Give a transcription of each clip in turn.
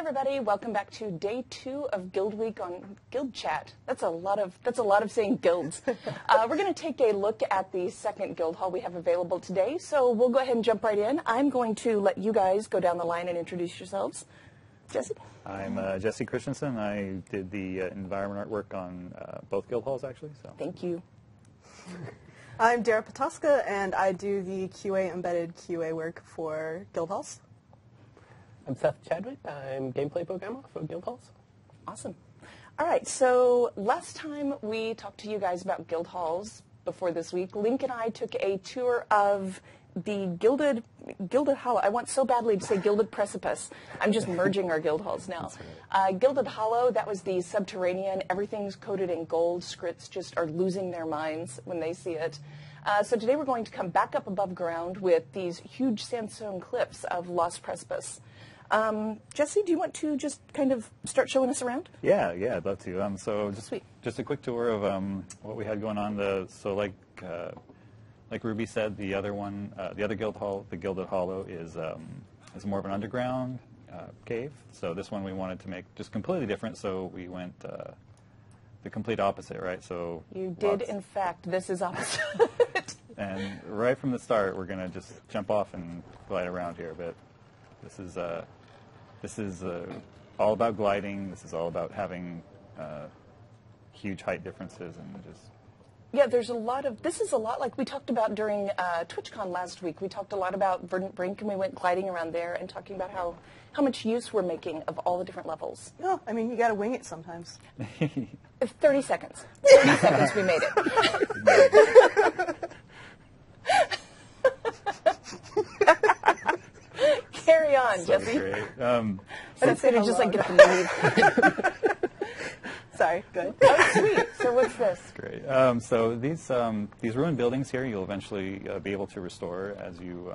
everybody, welcome back to day 2 of Guild Week on Guild Chat. That's a lot of saying guilds. We're going to take a look at the second guild hall we have available today, so we'll go ahead and jump right in. I'm going to let you guys go down the line and introduce yourselves. Jesse? I'm Jesse Christensen. I did the environment artwork on both guild halls, actually. So. Thank you. I'm Dara Patoska, and I do the QA embedded QA work for guild halls. I'm Seth Chadwick. I'm gameplay programmer for guild halls. Awesome. All right, so last time we talked to you guys about guild halls before this week, Link and I took a tour of the Gilded Hollow. I want so badly to say Gilded Precipice. I'm just merging our guild halls now. Gilded Hollow, that was the subterranean. Everything's coated in gold. Scrits just are losing their minds when they see it. So today we're going to come back up above ground with these huge sandstone cliffs of Lost Precipice. Jesse, do you want to just kind of start showing us around? Yeah, I'd love to. So just a quick tour of what we had going on. So like Ruby said, the other guild hall, the Gilded Hollow, is more of an underground cave. So this one we wanted to make just completely different. So we went the complete opposite, right? So you did, in fact. This is opposite. And right from the start, we're going to just jump off and glide around here. But this is all about gliding. This is all about having huge height differences and just. Yeah, this is a lot like we talked about during TwitchCon last week. We talked a lot about Verdant Brink, and we went gliding around there and talking about how much use we're making of all the different levels. No, I mean, you got to wing it sometimes. 30 seconds. 30 seconds we made it. Carry on, so Jesse. Great. Instead of just like get up and leave. Sorry, good. Oh, sweet. So what's this? Great. So these ruined buildings here, you'll eventually be able to restore as you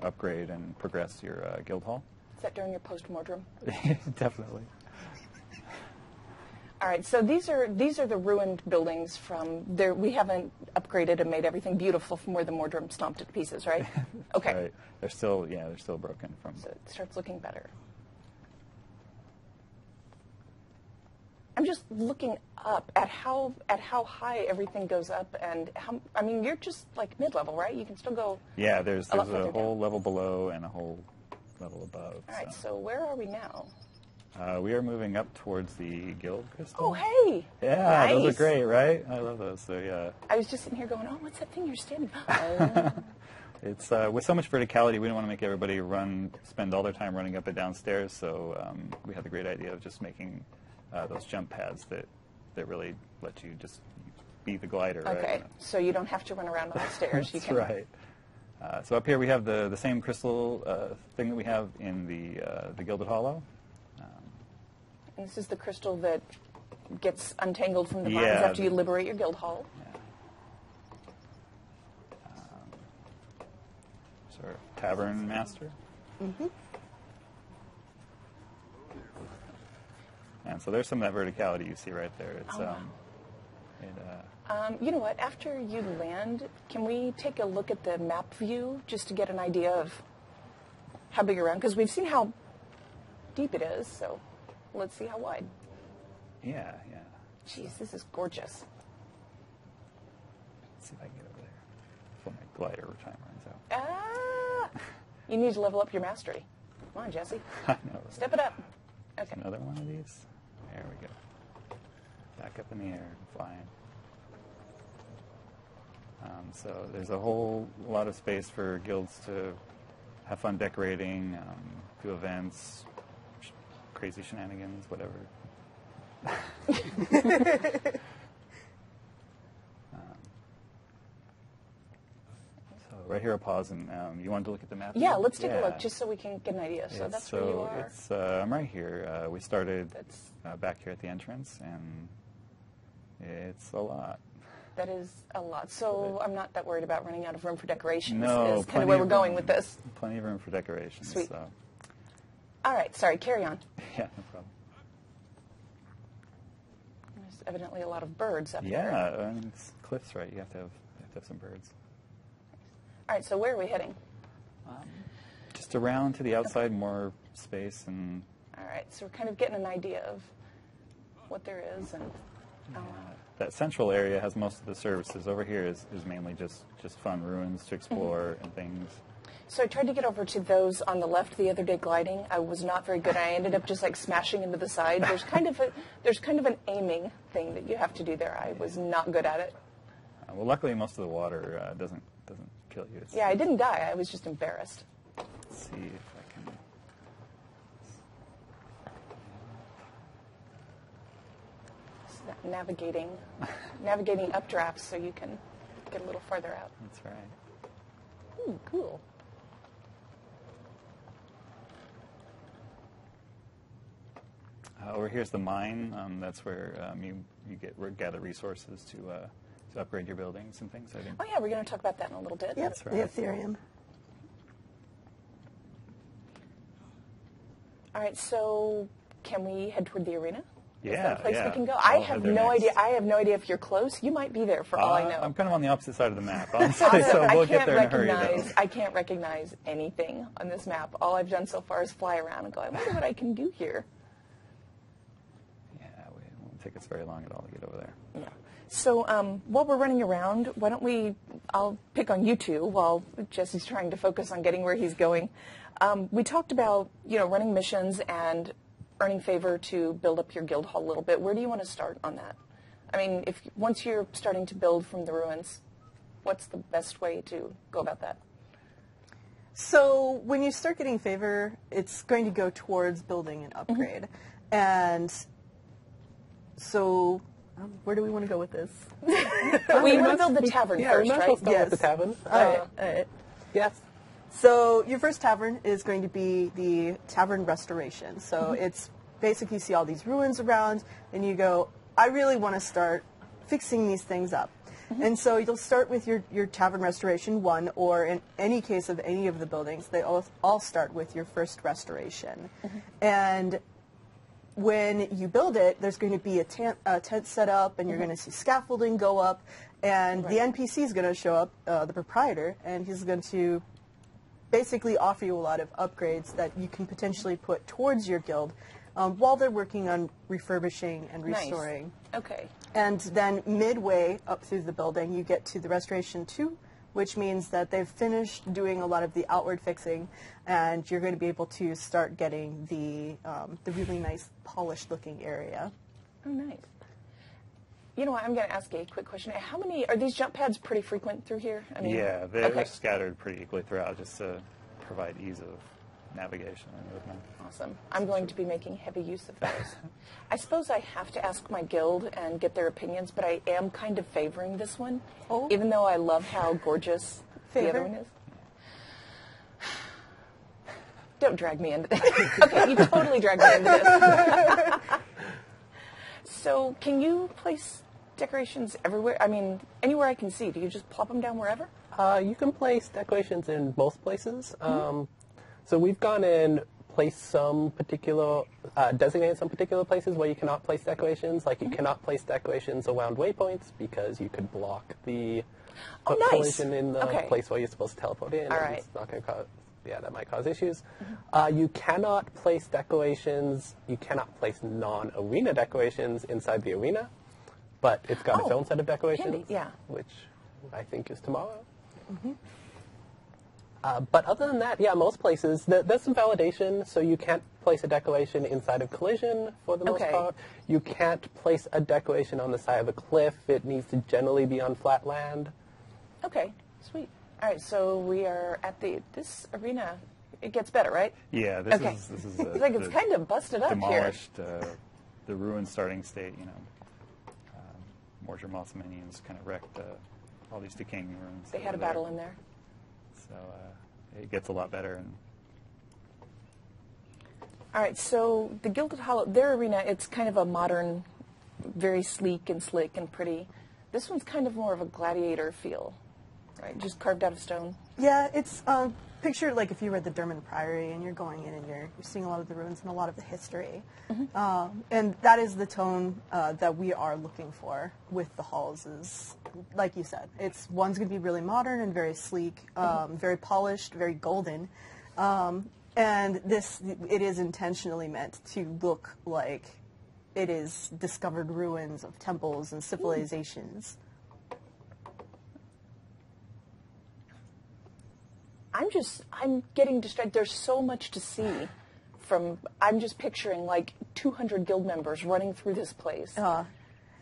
upgrade and progress your guild hall. Is that during your post-mortem? Definitely. All right. So these are the ruined buildings from there. We haven't upgraded and made everything beautiful from where the mortem stomped it to pieces, right? Okay. Right. They're still broken from. So it starts looking better. I'm just looking up at how high everything goes up, and you're just like mid-level, right? You can still go. Yeah, there's a whole down. level below and a whole level above. All right, so where are we now? We are moving up towards the guild crystal. Oh, hey! Yeah, nice. Those are great, right? I love those. So yeah. I was just sitting here going, oh, what's that thing you're standing on? It's with so much verticality, we didn't want to make everybody spend all their time running up and down stairs. So we had the great idea of just making those jump pads that really let you just be the glider. Okay, right? so you don't have to run around on the stairs. That's right. So up here we have the same crystal thing that we have in the Gilded Hollow. And this is the crystal that gets untangled from the vines Yeah, after you liberate your guild hall. Yeah. So our tavern master. Mm-hmm. And so there's some of that verticality you see right there. It's you know what? After you land, can we take a look at the map view just to get an idea of how big around? Because we've seen how deep it is, so let's see how wide. Yeah. Jeez, this is gorgeous. Let's see if I can get over there before my glider time runs out. Ah! You need to level up your mastery. Come on, Jesse. I know. Step it up. Okay. Another one of these. There we go. Back up in the air, flying. So there's a whole lot of space for guilds to have fun decorating, do events, crazy shenanigans, whatever. So right here, I'll pause, and you wanted to look at the map? Yeah, let's take a look just so we can get an idea. So that's where you are. It's, I'm right here. We started back here at the entrance, and it's a lot. That is a lot. So I'm not that worried about running out of room for decorations. No, is kind of where we're going with this. Plenty of room for decorations. Sweet. So. All right, sorry, carry on. Yeah, no problem. There's evidently a lot of birds up here. Yeah, I mean, it's cliffs, right? You have to have some birds. All right, so where are we heading? Just around to the outside, more space, and All All right, so we're kind of getting an idea of what there is. And That central area has most of the services. Over here is mainly just fun ruins to explore and things. So I tried to get over to those on the left the other day gliding. I was not very good. I ended up just like smashing into the side. There's kind of an aiming thing that you have to do there. I was not good at it. Well, luckily most of the water doesn't kill you. Yeah, I didn't die. I was just embarrassed. Let's see if I can. Navigating updrafts so you can get a little farther out. That's right. Ooh, cool. Over here's the mine. That's where you gather resources to upgrade your buildings and things. I think. Oh yeah, we're going to talk about that in a little bit. Yep, That's right. the Ethereum. All right, so can we head toward the arena? Is Yeah, that a place yeah. we can go? I'll I head have there no next. idea. I have no idea if you're close. You might be there for all I know. I'm kind of on the opposite side of the map, honestly, so we'll get there in a hurry, though. I can't recognize anything on this map. All I've done so far is fly around and go, I wonder what I can do here. Yeah, it won't take us very long at all to get over there. Yeah. So while we're running around, why don't I'll pick on you two while Jesse's trying to focus on getting where he's going. We talked about, running missions and earning favor to build up your guild hall a little bit. Where do you want to start on that? I mean, once you're starting to build from the ruins, what's the best way to go about that? So when you start getting favor, it's going to go towards building an upgrade. And so where do we want to go with this? We want to build the tavern first, we might as right? well start Yes. with the tavern. All right. Yes. So your first tavern is going to be the tavern restoration. So it's basically you see all these ruins around, and you go, I really want to start fixing these things up. And so you'll start with your tavern restoration 1, or in any case of any of the buildings, they all start with your first restoration. And when you build it, there's going to be a tent set up, and you're going to see scaffolding go up, and the NPC is going to show up, the proprietor, and he's going to basically offer you a lot of upgrades that you can potentially put towards your guild while they're working on refurbishing and restoring. Nice. Okay. And then midway up through the building, you get to the Restoration 2, which means that they've finished doing a lot of the outward fixing, and you're going to be able to start getting the really nice polished-looking area. Oh, nice. You know what? I'm going to ask a quick question. How many are these jump pads pretty frequent through here? I mean, Yeah, they're scattered pretty equally throughout just to provide ease of navigation and movement. Awesome. I'm going to be making heavy use of those. I suppose I have to ask my guild and get their opinions, but I am kind of favoring this one, even though I love how gorgeous the other one is. Don't drag me into this. Okay, you totally dragged me into this. So can you place decorations everywhere? I mean, anywhere I can see. Do you just plop them down wherever? You can place decorations in most places. So we've gone and placed some particular, designated some particular places where you cannot place decorations. Like you cannot place decorations around waypoints because you could block the collision in the place where you're supposed to teleport in. All and right. It's not going to cause, that might cause issues. You cannot place decorations, you cannot place non-arena decorations inside the arena, but it's got its own set of decorations, handy, yeah. which I think is tomorrow. But other than that, most places, there's some validation, so you can't place a decoration inside of collision for the most part. You can't place a decoration on the side of a cliff. It needs to generally be on flat land. Okay, sweet. All right, so we are at this arena. It gets better, right? Yeah, this Okay. is It's like it's kind of busted up here. demolished the ruined starting state. Mortar Moth's minions kind of wrecked all these decaying ruins. They had a over there. battle in there. So it gets a lot better. And All right, so the Gilded Hollow, their arena, it's kind of a modern, very sleek and slick and pretty. This one's kind of more of a gladiator feel, right? Just carved out of stone. Yeah, it's picture like if you were at the Derman Priory and you're going in and you're seeing a lot of the ruins and a lot of the history. And that is the tone that we are looking for with the halls is, like you said, one's going to be really modern and very sleek, very polished, very golden. And it is intentionally meant to look like it is discovered ruins of temples and civilizations. I'm getting distracted. There's so much to see. I'm just picturing like 200 guild members running through this place.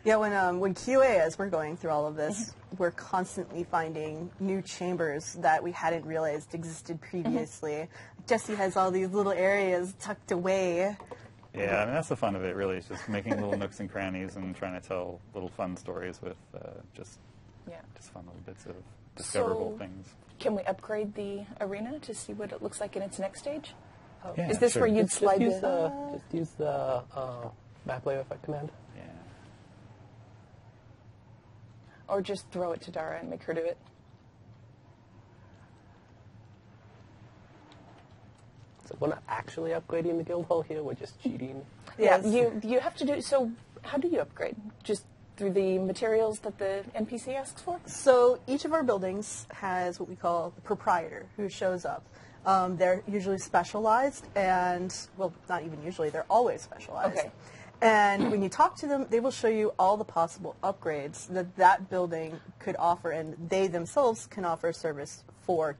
Yeah, when QA, as we're going through all of this, we're constantly finding new chambers that we hadn't realized existed previously. Jesse has all these little areas tucked away. Yeah, I mean, that's the fun of it, really. It's just making little nooks and crannies and trying to tell little fun stories with just fun little bits of discoverable things. Can we upgrade the arena to see what it looks like in its next stage? Yeah, is this sure. where you'd slide just use the map layer effect command? Yeah. Or just throw it to Dara and make her do it? So we're not actually upgrading the guild hall here, we're just cheating. Yes. Yeah, you have to do, so how do you upgrade? Just through the materials that the NPC asks for? So each of our buildings has what we call the proprietor who shows up. They're usually specialized and, well, not even usually, they're always specialized. Okay. And when you talk to them, they will show you all the possible upgrades that building could offer, and they themselves can offer a service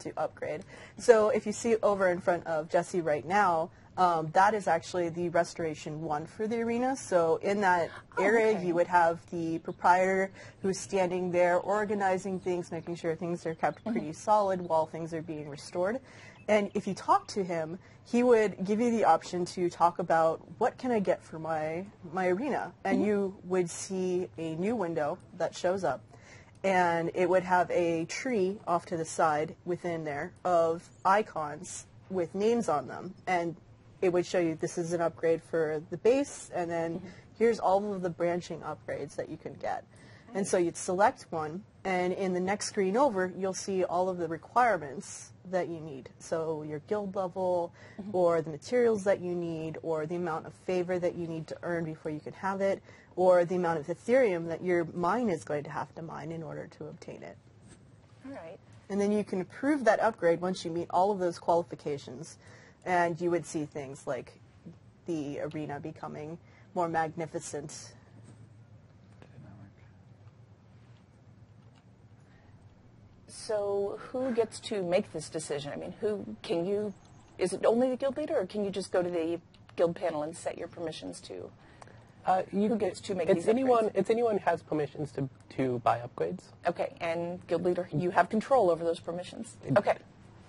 to upgrade. So if you see over in front of Jesse right now, that is actually the Restoration 1 for the arena. So in that area, you would have the proprietor who's standing there organizing things, making sure things are kept pretty solid while things are being restored. And if you talk to him, he would give you the option to talk about what can I get for my arena. And you would see a new window that shows up. And it would have a tree off to the side within there of icons with names on them. And it would show you this is an upgrade for the base, and then here's all of the branching upgrades that you can get. And so you'd select one, and in the next screen over, you'll see all of the requirements that you need. So your guild level, or the materials that you need, or the amount of favor that you need to earn before you can have it, or the amount of Ethereum that your mine is going to have to mine in order to obtain it. All right. And then you can approve that upgrade once you meet all of those qualifications, and you would see things like the arena becoming more magnificent. So who gets to make this decision? I mean, is it only the guild leader, or can you just go to the guild panel and set your permissions to who gets to make these upgrades? It's anyone who has permissions to buy upgrades. Okay, and guild leader, you have control over those permissions. Okay,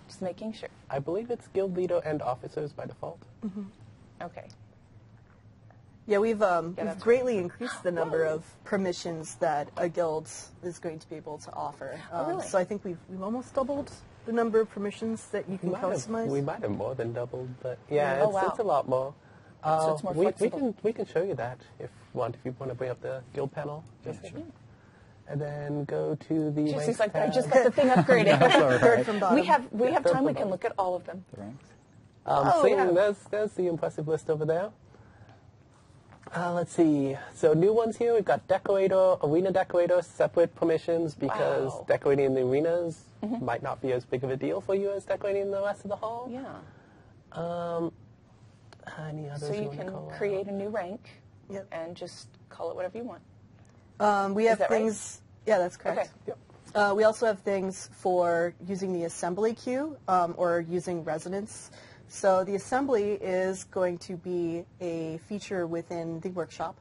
just making sure. I believe it's guild leader and officers by default. Okay. Yeah, we've greatly increased the number of permissions that a guild is going to be able to offer. Really? So I think we've almost doubled the number of permissions that you can customize. We might have more than doubled, but yeah, Oh, wow. it's a lot more. So it's more flexible. We can show you that if you want to bring up the guild panel. Yeah, sure. And then go to the Jesse's ranks like, I tab. just got the thing upgraded. Third from bottom. We have third time. from We can bottom. look at all of them. The ranks? So yeah, there's the impressive list over there. Let's see. So new ones here. We've got decorator, arena decorator, separate permissions because Wow. decorating the arenas might not be as big of a deal for you as decorating the rest of the hall. Yeah. Any others So you wanna can call out? create a new rank Yep. and just call it whatever you want. We have that right? things. Yeah, that's correct. Okay. Yep. We also have things for using the assembly queue or using resonance. So the assembly is going to be a feature within the workshop.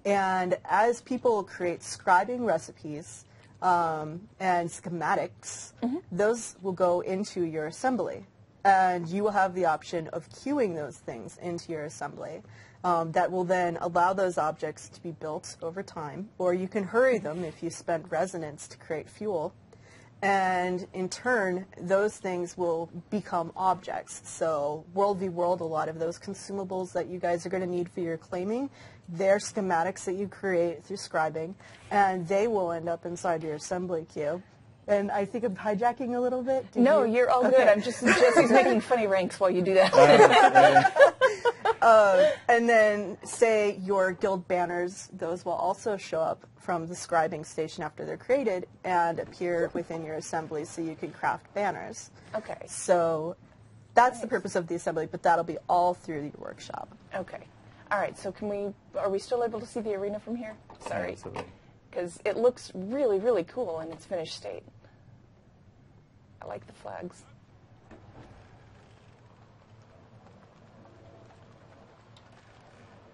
And as people create scribing recipes and schematics, those will go into your assembly. And you will have the option of queuing those things into your assembly. That will then allow those objects to be built over time, or you can hurry them if you spent resonance to create fuel. And in turn, those things will become objects. So World v. World, a lot of those consumables that you guys are going to need for your claiming, they're schematics that you create through scribing, and they will end up inside your assembly queue. And I think I'm hijacking a little bit. No, you? you're all good. I'm just Jesse's making funny ranks while you do that. And then, say, your guild banners, those will also show up from the scribing station after they're created and appear within your assembly so you can craft banners. Okay. So That's the purpose of the assembly, but that'll be all through the workshop. Okay. All right. So are we still able to see the arena from here? Sorry. Absolutely. Because it looks really, really cool in its finished state. I like the flags.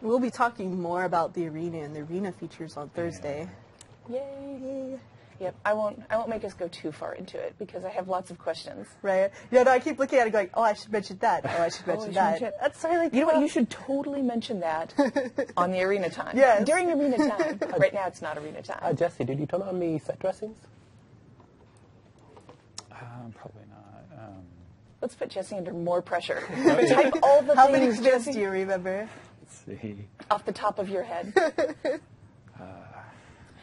We'll be talking more about the arena and the arena features on Thursday. Yay! Yep. I won't make us go too far into it because I have lots of questions. Right? Yeah, no, I keep looking at it going, oh, I should mention that. Oh, I should mention that. That's sorry, like, you know what? You should totally mention that on the arena time. Yes. During arena time. Right now, it's not arena time. Jesse, did you turn on the set dressings? Probably not. Let's put Jesse under more pressure. Type all the How many things, spins Jesse, do you remember? Let's see. off the top of your head.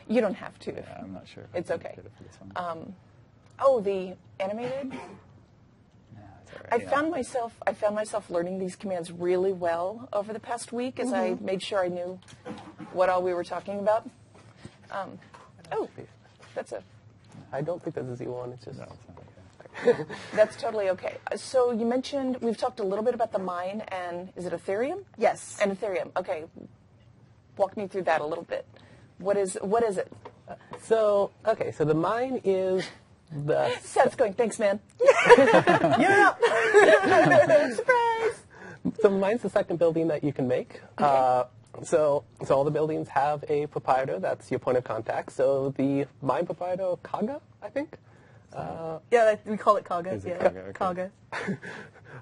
You don't have to. Yeah, I'm not sure. It's okay. Get it for this one. Oh, the animated? Yeah, it's all right. I found myself learning these commands really well over the past week as I made sure I knew what all we were talking about. That's a... I don't think that's a Z1. It's just... No, it's not okay. That's totally okay. So you mentioned, we've talked a little bit about the mine and, is it Ethereum? Yes. And Ethereum. Okay. Up me through that a little bit. What is it? So the mine is the... Seth's going, thanks, man. You're up! Surprise! So mine's the second building that you can make. Okay. So all the buildings have a proprietor. That's your point of contact. So the mine proprietor, Kaga, I think. Yeah, we call it Kaga. Is it Yeah. Kaga? Okay. Kaga.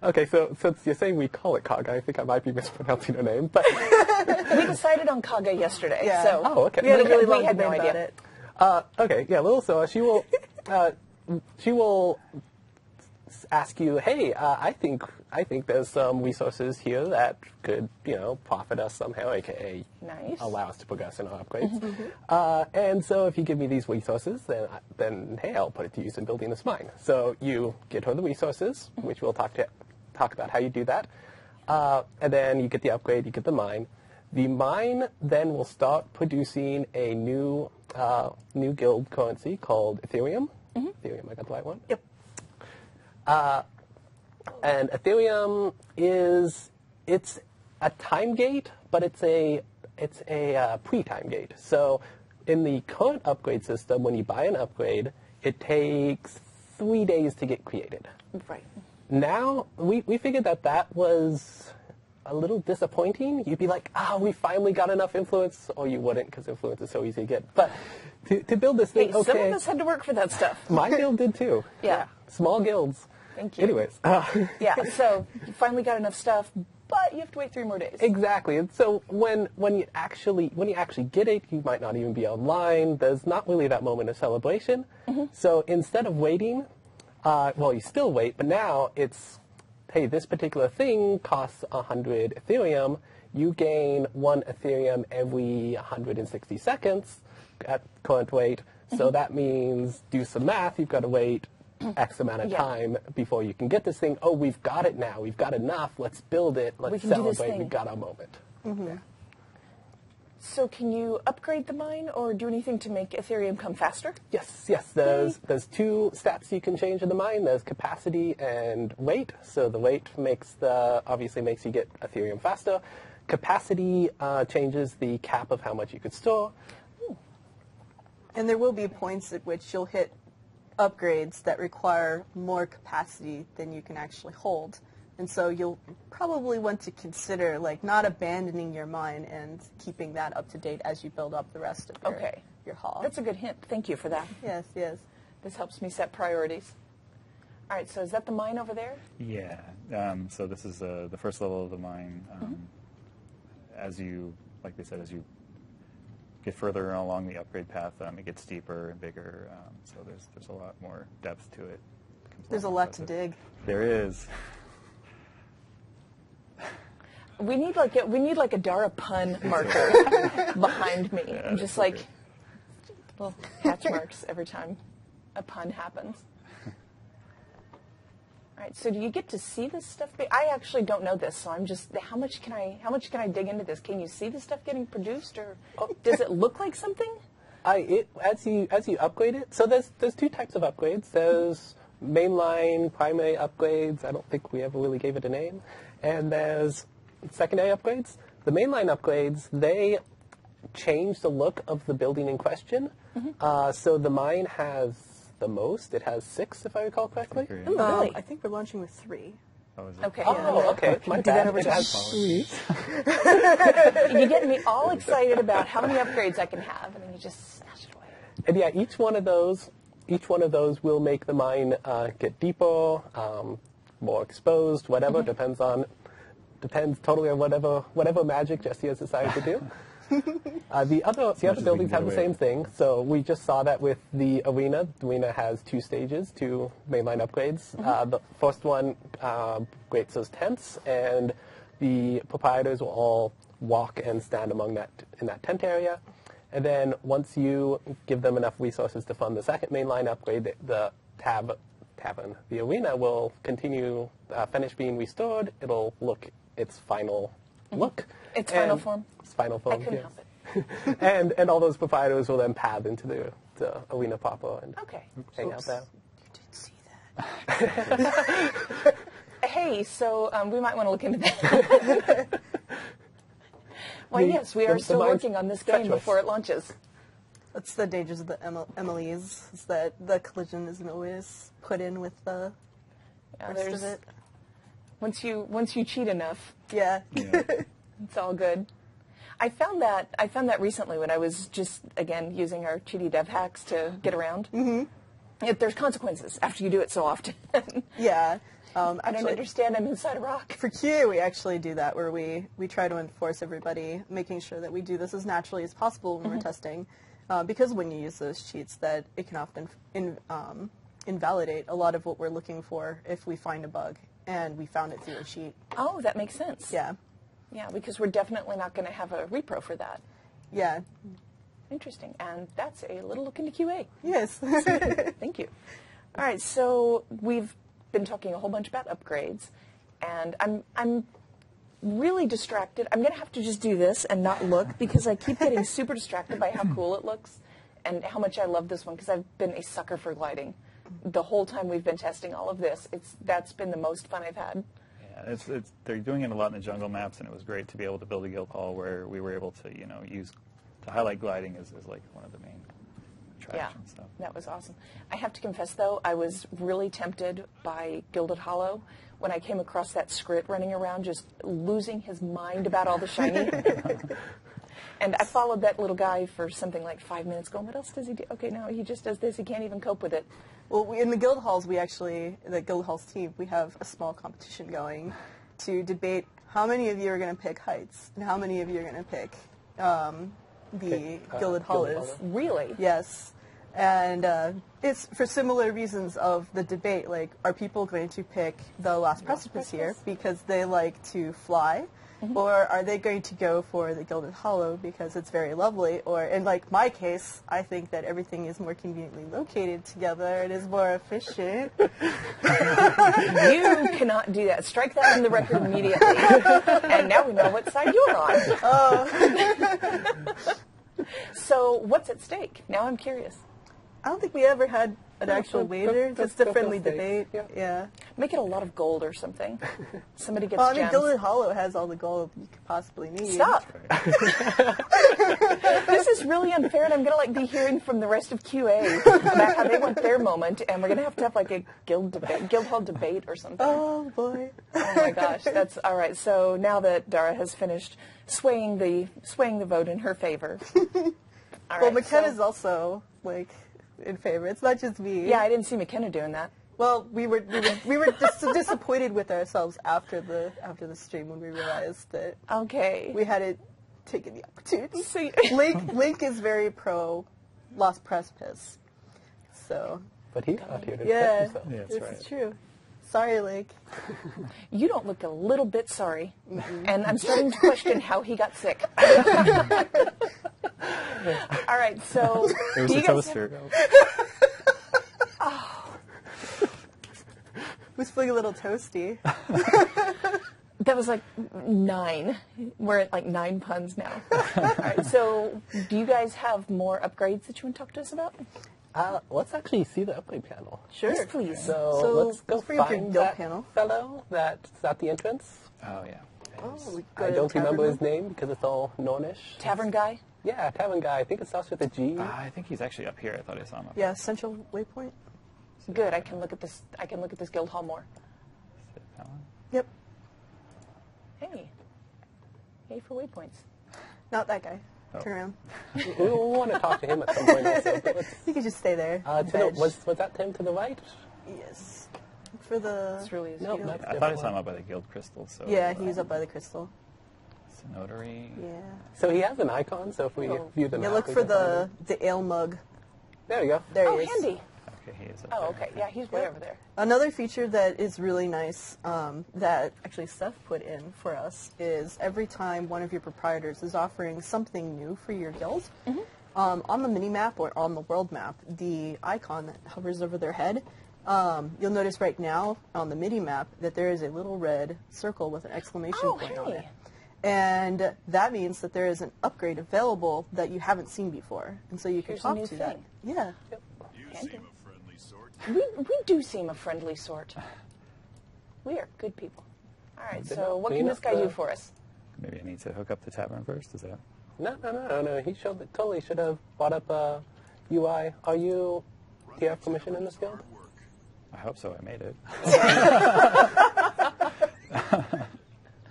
Okay, so since you're saying we call it Kaga, I think I might be mispronouncing her name. But We decided on Kaga yesterday. Yeah. So oh, okay. We had a really long we had no debate idea. about it. Okay, yeah, Little Soa, she will ask you, hey, I think there's some resources here that could, profit us somehow, aka Nice. allow us to progress in our upgrades. And so if you give me these resources, then hey, I'll put it to use in building this mine. So you get her the resources, which we'll talk about how you do that. And then you get the upgrade, you get the mine. The mine then will start producing a new guild currency called Ethereum. Ethereum, I got the right one? Yep. And Ethereum it's a time gate, but it's a pre-time gate. So in the current upgrade system, when you buy an upgrade, it takes 3 days to get created. Right. Now, we figured that was a little disappointing. You'd be like, we finally got enough influence, or you wouldn't, because influence is so easy to get. But to build this thing, Hey, some of us had to work for that stuff. My guild did too. Yeah. Small guilds. Thank you. Anyways. Yeah, so you finally got enough stuff, but you have to wait 3 more days. Exactly. And so when you actually get it, you might not even be online. There's not really that moment of celebration. So instead of waiting, you still wait, but now it's, hey, this particular thing costs 100 Ethereum. You gain 1 Ethereum every 160 seconds at current rate. So that means, do some math, you've got to wait X amount of time before you can get this thing. Oh, we've got it now. We've got enough. Let's build it. Let's celebrate. We've got our moment. Yeah. So can you upgrade the mine or do anything to make Ethereum come faster? Yes. There's 2 stats you can change in the mine. There's capacity and weight. So the weight obviously makes you get Ethereum faster. Capacity changes the cap of how much you could store. And there will be points at which you'll hit upgrades that require more capacity than you can actually hold. And so you'll probably want to consider not abandoning your mine and keeping that up to date as you build up the rest of your hall. That's a good hint. Thank you for that. Yes. This helps me set priorities. All right, so is that the mine over there? Yeah. So this is the first level of the mine. As you, like they said, as you get further along the upgrade path, it gets deeper and bigger. So there's a lot more depth to it. There's a lot to dig. There is. We need a Dara pun marker behind me. Yeah, I'm just little hatch marks every time a pun happens. All right, so do you get to see this stuff? I actually don't know this, so I'm just, how much can I dig into this? Can you see the stuff getting produced, or does it look like something? As you upgrade it, so there's 2 types of upgrades. There's mainline primary upgrades. I don't think we ever really gave it a name. And there's secondary upgrades. The mainline upgrades, they change the look of the building in question. So the mine has the most. It has 6, if I recall correctly. Oh, really? I think we're launching with 3. Oh, is it? Okay. Oh, okay. My Do that bad. over It time. has 3. You're getting me all excited about how many upgrades I can have, and then you just snatch it away. And yeah, each one of those will make the mine get deeper, more exposed, whatever. Depends totally on whatever magic Jesse has decided to do. The other as we buildings can have the get away same with. thing. So we just saw that with the arena. The arena has 2 stages, 2 mainline upgrades. The first one creates those tents, and the proprietors will all walk and stand in that tent area. And then once you give them enough resources to fund the second mainline upgrade, the tavern, the arena will finish being restored. It'll look its final look. Its final form? Its final form, I couldn't yes. help it. and all those proprietors will then path into the arena proper and Okay. hang out there. You didn't see that. Hey, so we might want to look into that. Well, yes, we are the still mine's working on this game treacherous. before it launches. That's the dangers of the MLEs, is that the collision isn't always put in with the Yeah, rest of it. once you cheat enough, Yeah. Yeah. it's all good. I found that recently when I was just again using our cheaty dev hacks to get around. There's consequences after you do it so often. Yeah. I don't Actually, understand. I'm inside a rock. for QA, we actually do that, where we try to enforce everybody, making sure that we do this as naturally as possible when we're testing. Because when you use those cheats, that it can often invalidate a lot of what we're looking for if we find a bug, and we found it through a cheat. Oh, that makes sense. Yeah. Yeah, because we're definitely not going to have a repro for that. Yeah. Interesting. And that's a little look into QA. Yes. Thank you. All right, so we've been talking a whole bunch about upgrades, and I'm really distracted. I'm going to have to just do this and not look because I keep getting super distracted by how cool it looks and how much I love this one because I've been a sucker for gliding. The whole time we've been testing all of this, that's been the most fun I've had. Yeah, they're doing it a lot in the jungle maps, and it was great to be able to build a guild hall where we were able to, use to highlight gliding as like one of the main attractions. Yeah, that was awesome. I have to confess, though, I was really tempted by Gilded Hollow when I came across that Scrit running around just losing his mind about all the shiny. And I followed that little guy for something like 5 minutes going, what else does he do? Okay, no, he just does this. He can't even cope with it. Well, in the guild halls, the guild halls team, we have a small competition going to debate how many of you are going to pick heights and how many of you are going to pick the Gilded Hollows. Really? Yes. And it's for similar reasons of the debate, like, are people going to pick the Lost Precipice here because they like to fly? Or are they going to go for the Gilded Hollow because it's very lovely? Or, in like my case, I think that everything is more conveniently located together and is more efficient. You cannot do that. Strike that from the record immediately. And now we know what side you're on. Oh. So what's at stake? Now I'm curious. I don't think we ever had an actual wager. Just a friendly stakes. debate. Yeah. Yeah. Make it a lot of gold or something. Somebody gets Well, I mean, gems. Gilded Hollow has all the gold you could possibly need. Stop. This is really unfair, and I'm going to be hearing from the rest of QA about how they want their moment, and we're going to have like a guild hall debate or something. Oh, boy. Oh my gosh, that's all right. So now that Dara has finished swaying the vote in her favor. All Well, right, McKenna's so- also, in favor. It's not just me. Yeah, I didn't see McKenna doing that. Well, we were just disappointed with ourselves after the stream when we realized that Okay. we hadn't taken the opportunity. So you- Link is very pro Lost Precipice. So But he's not here to yeah, defend himself. Yeah, that's this right. is true. Sorry, Link. You don't look a little bit sorry, and I'm starting to question how he got sick. All right, so It was do a you guys toaster. Who's feeling a little toasty? that was like 9. We're at like 9 puns now. All right, so do you guys have more upgrades that you want to talk to us about? Let's actually see the upgrade panel. Sure. Yes, please. So let's go bring up your find guild that panel. fellow that's at the entrance. Oh, yeah. Oh, we go I to don't the tavern remember now. his name because it's all Nornish. Tavern guy? Yeah, tavern guy. I think it starts with a G. I think he's actually up here. I thought I saw him up Yeah, central waypoint. Good. I can look at this. I can look at this guild hall more. here. That one? Yep. Hey. Hey for waypoints. Not that guy. Oh. Turn around. We want to talk to him at some point also. But let's, You could just stay there. to the, Veg. was that Tim to the right? Yes. For the... This really is No, cute. that's I thought I saw him up by the guild crystal. So Yeah, he's up by the crystal. It's a notary. Yeah. So he has an icon, so if we view the You map... look we for can find him. the ale mug. There we go. There Oh, he is. handy. Okay, he is up Oh, there. okay. Yeah, he's way over there. Another feature that is really nice that actually Seth put in for us is every time one of your proprietors is offering something new for your guild, on the mini-map or on the world map, the icon that hovers over their head, you'll notice right now on the mini-map that there is a little red circle with an exclamation Oh, point on hey. it. And that means that there is an upgrade available that you haven't seen before. And so you can Here's a talk new to that. thing. Yeah. You Handy. seem a friendly sort. We do seem a friendly sort. We are good people. All right. So what can this guy do for us? Maybe I need to hook up the tavern first. Is that? No. He totally should have brought up a UI. Do you have permission in this guild? I hope so. I made it.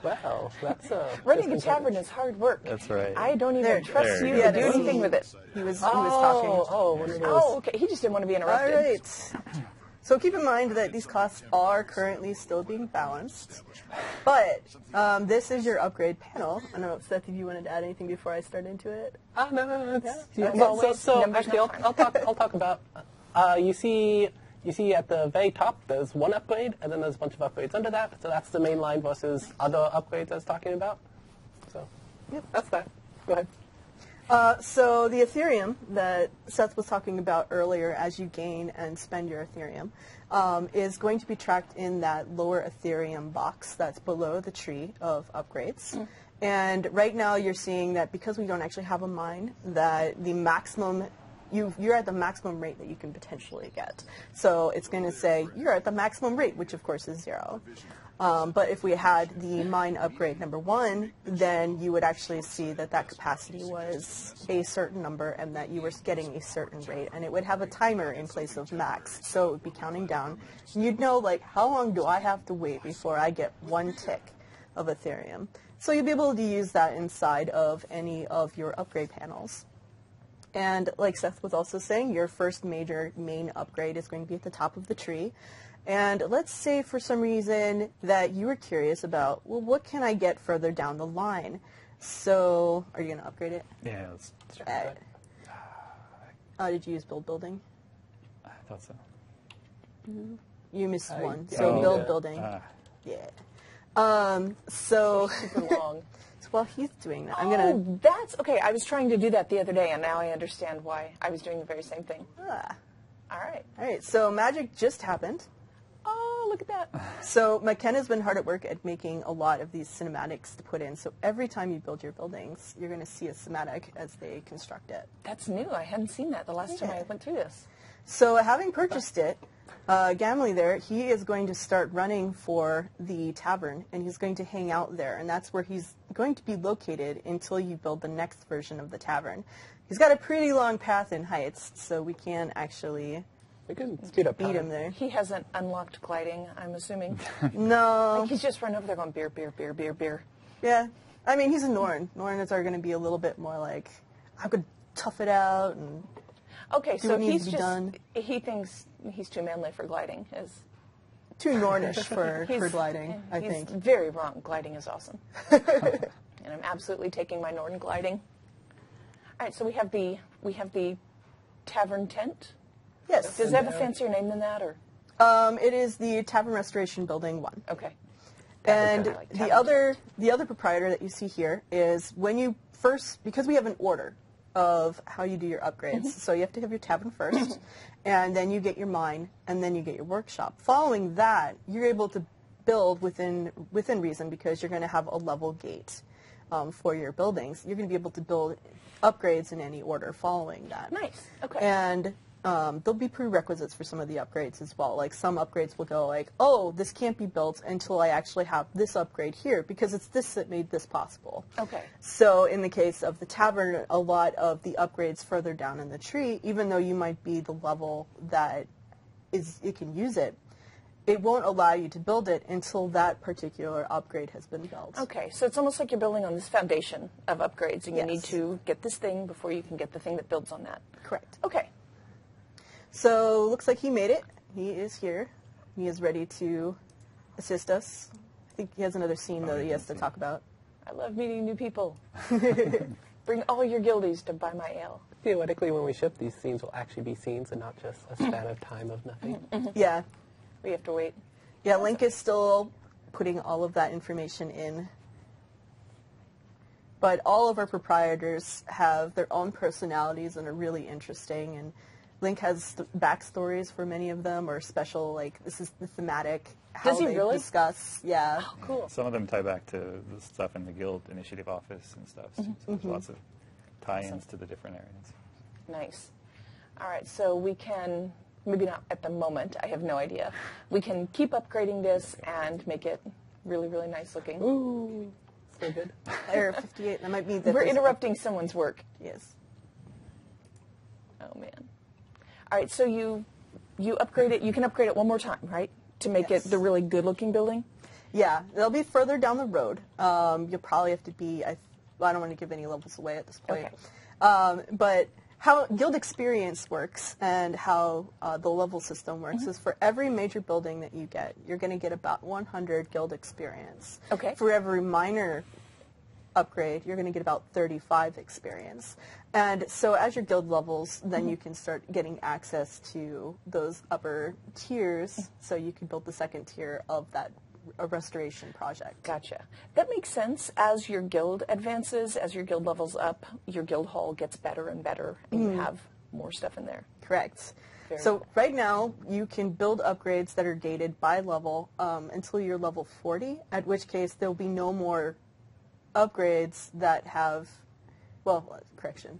Wow, that's Running a just tavern is hard work. That's right. I don't even There. trust There you you to go. do anything with it. He was talking. one of those. Oh, okay. He just didn't want to be All interrupted. right. So keep in mind that these costs are currently still being balanced, but this is your upgrade panel. I don't know, Seth, if you wanted to add anything before I start into it. No. Yeah. As always, So numbers actually, not I'll talk about. You see at the very top, there's one upgrade, and then there's a bunch of upgrades under that. So that's the main line versus other upgrades I was talking about. So, Yep. that's that. Go ahead. So the Ethereum that Seth was talking about earlier, as you gain and spend your Ethereum, is going to be tracked in that lower Ethereum box that's below the tree of upgrades. And right now you're seeing that because we don't actually have a mine, that the maximum, you're at the maximum rate that you can potentially get. So it's going to say you're at the maximum rate, which of course is 0. But if we had the mine upgrade number 1, then you would actually see that that capacity was a certain number and that you were getting a certain rate. And it would have a timer in place of max. So it would be counting down. And you'd know, like, how long do I have to wait before I get 1 tick of Ethereum? So you'll be able to use that inside of any of your upgrade panels. And like Seth was also saying, your first major main upgrade is going to be at the top of the tree. And let's say for some reason that you were curious about, well, what can I get further down the line? So, are you going to upgrade it? Yeah, let's try that. Did you use building? I thought so. You missed one. yeah, So you build did. building. Yeah. So Super long. while he's doing that, I'm going Oh, that's okay. I was trying to do that the other day, and now I understand why. I was doing the very same thing. to... All right. All right, so magic just happened. Oh, look at that. So McKenna's been hard at work at making a lot of these cinematics to put in. So every time you build your buildings, you're going to see a cinematic as they construct it. That's new. I hadn't seen that the last time I went through this. So having purchased it, Gamley there, he is going to start running for the tavern, and he's going to hang out there. And that's where he's going to be located until you build the next version of the tavern. He's got a pretty long path in heights, so we can actually We can speed up beat time. him there. He hasn't unlocked gliding, I'm assuming. No. He's just run over there going, beer, beer, beer, beer, beer. Yeah. I mean, he's a Norn. Norns are going to be a little bit more like, I could tough it out and... Okay, Do so what needs he's to be just, done. he thinks he's too manly for gliding. too Nornish for He's- gliding, I he's think. very wrong. Gliding is awesome. And I'm absolutely taking my Norton gliding. All right, so we have the tavern tent. Yes. Does it have a fancier name than that, or It is the Tavern Restoration Building 1. okay? And I like the tavern other proprietor that you see here is when you first, because we have an order of how you do your upgrades. So you have to have your tavern first, and then you get your mine, and then you get your workshop. Following that, you're able to build within reason because you're going to have a level gate for your buildings. You're going to be able to build upgrades in any order following that. Nice. Okay. And there'll be prerequisites for some of the upgrades as well. Like some upgrades will go like, oh, this can't be built until I actually have this upgrade here because it's this that made this possible. Okay. So in the case of the tavern, a lot of the upgrades further down in the tree, even though you might be the level that it can use it, it won't allow you to build it until that particular upgrade has been built. Okay, so it's almost like you're building on this foundation of upgrades, and you Yes. need to get this thing before you can get the thing that builds on that. Correct. Okay. So looks like he made it. He is here. He is ready to assist us. I think he has another scene, though, that he has to talk about. I love meeting new people. Bring all your guildies to buy my ale. Theoretically, when we ship, these scenes will actually be scenes and not just a span of time of nothing. Yeah. We have to wait. Yeah, Link is still putting all of that information in. But all of our proprietors have their own personalities and are really interesting. And Link has backstories for many of them, or special, like, this is the thematic, how Does he they really? discuss. Yeah. Oh, cool. Some of them tie back to the stuff in the guild initiative office and stuff. So there's lots of tie-ins to the different areas. Nice. All right, so we can, maybe not at the moment, I have no idea. We can keep upgrading this and make it really, really nice looking. Ooh, so good. Error 58. That might mean that We're there's- interrupting someone's work. Yes. Oh, man. All right, so you upgrade it. You can upgrade it one more time, right? To make Yes. it the really good-looking building? Yeah, they'll be further down the road. You'll probably have to be, I don't want to give any levels away at this point. Okay. But how guild experience works and how the level system works is for every major building that you get, you're going to get about 100 guild experience. Okay. For every minor upgrade, you're going to get about 35 experience. And so as your guild levels, then you can start getting access to those upper tiers, so you can build the second tier of that restoration project. Gotcha. That makes sense. As your guild advances, as your guild levels up, your guild hall gets better and better, and you have more stuff in there. Correct. Very So cool. right now, you can build upgrades that are gated by level until you're level 40, at which case there'll be no more upgrades that have, well, correction.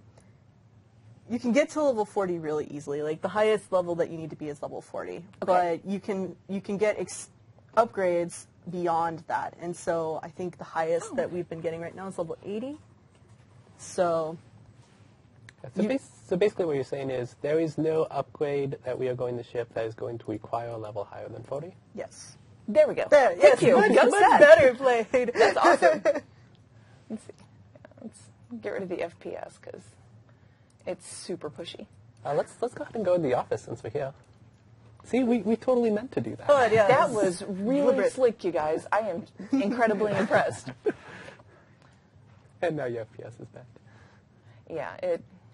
You can get to level 40 really easily. Like the highest level that you need to be is level 40. Okay. But you can get upgrades beyond that. And so I think the highest that we've been getting right now is level 80. So So basically what you're saying is there is no upgrade that we are going to ship that is going to require a level higher than 40? yes. There we go. There, yes, Thank you. much, Go much Seth. better played. That's awesome. Let's see. Yeah, let's get rid of the FPS because it's super pushy. Let's go ahead and go in the office since we're here. See, we totally meant to do that. But yeah, That was really deliberate. slick, you guys. I am incredibly impressed. And now your FPS is back. Yeah,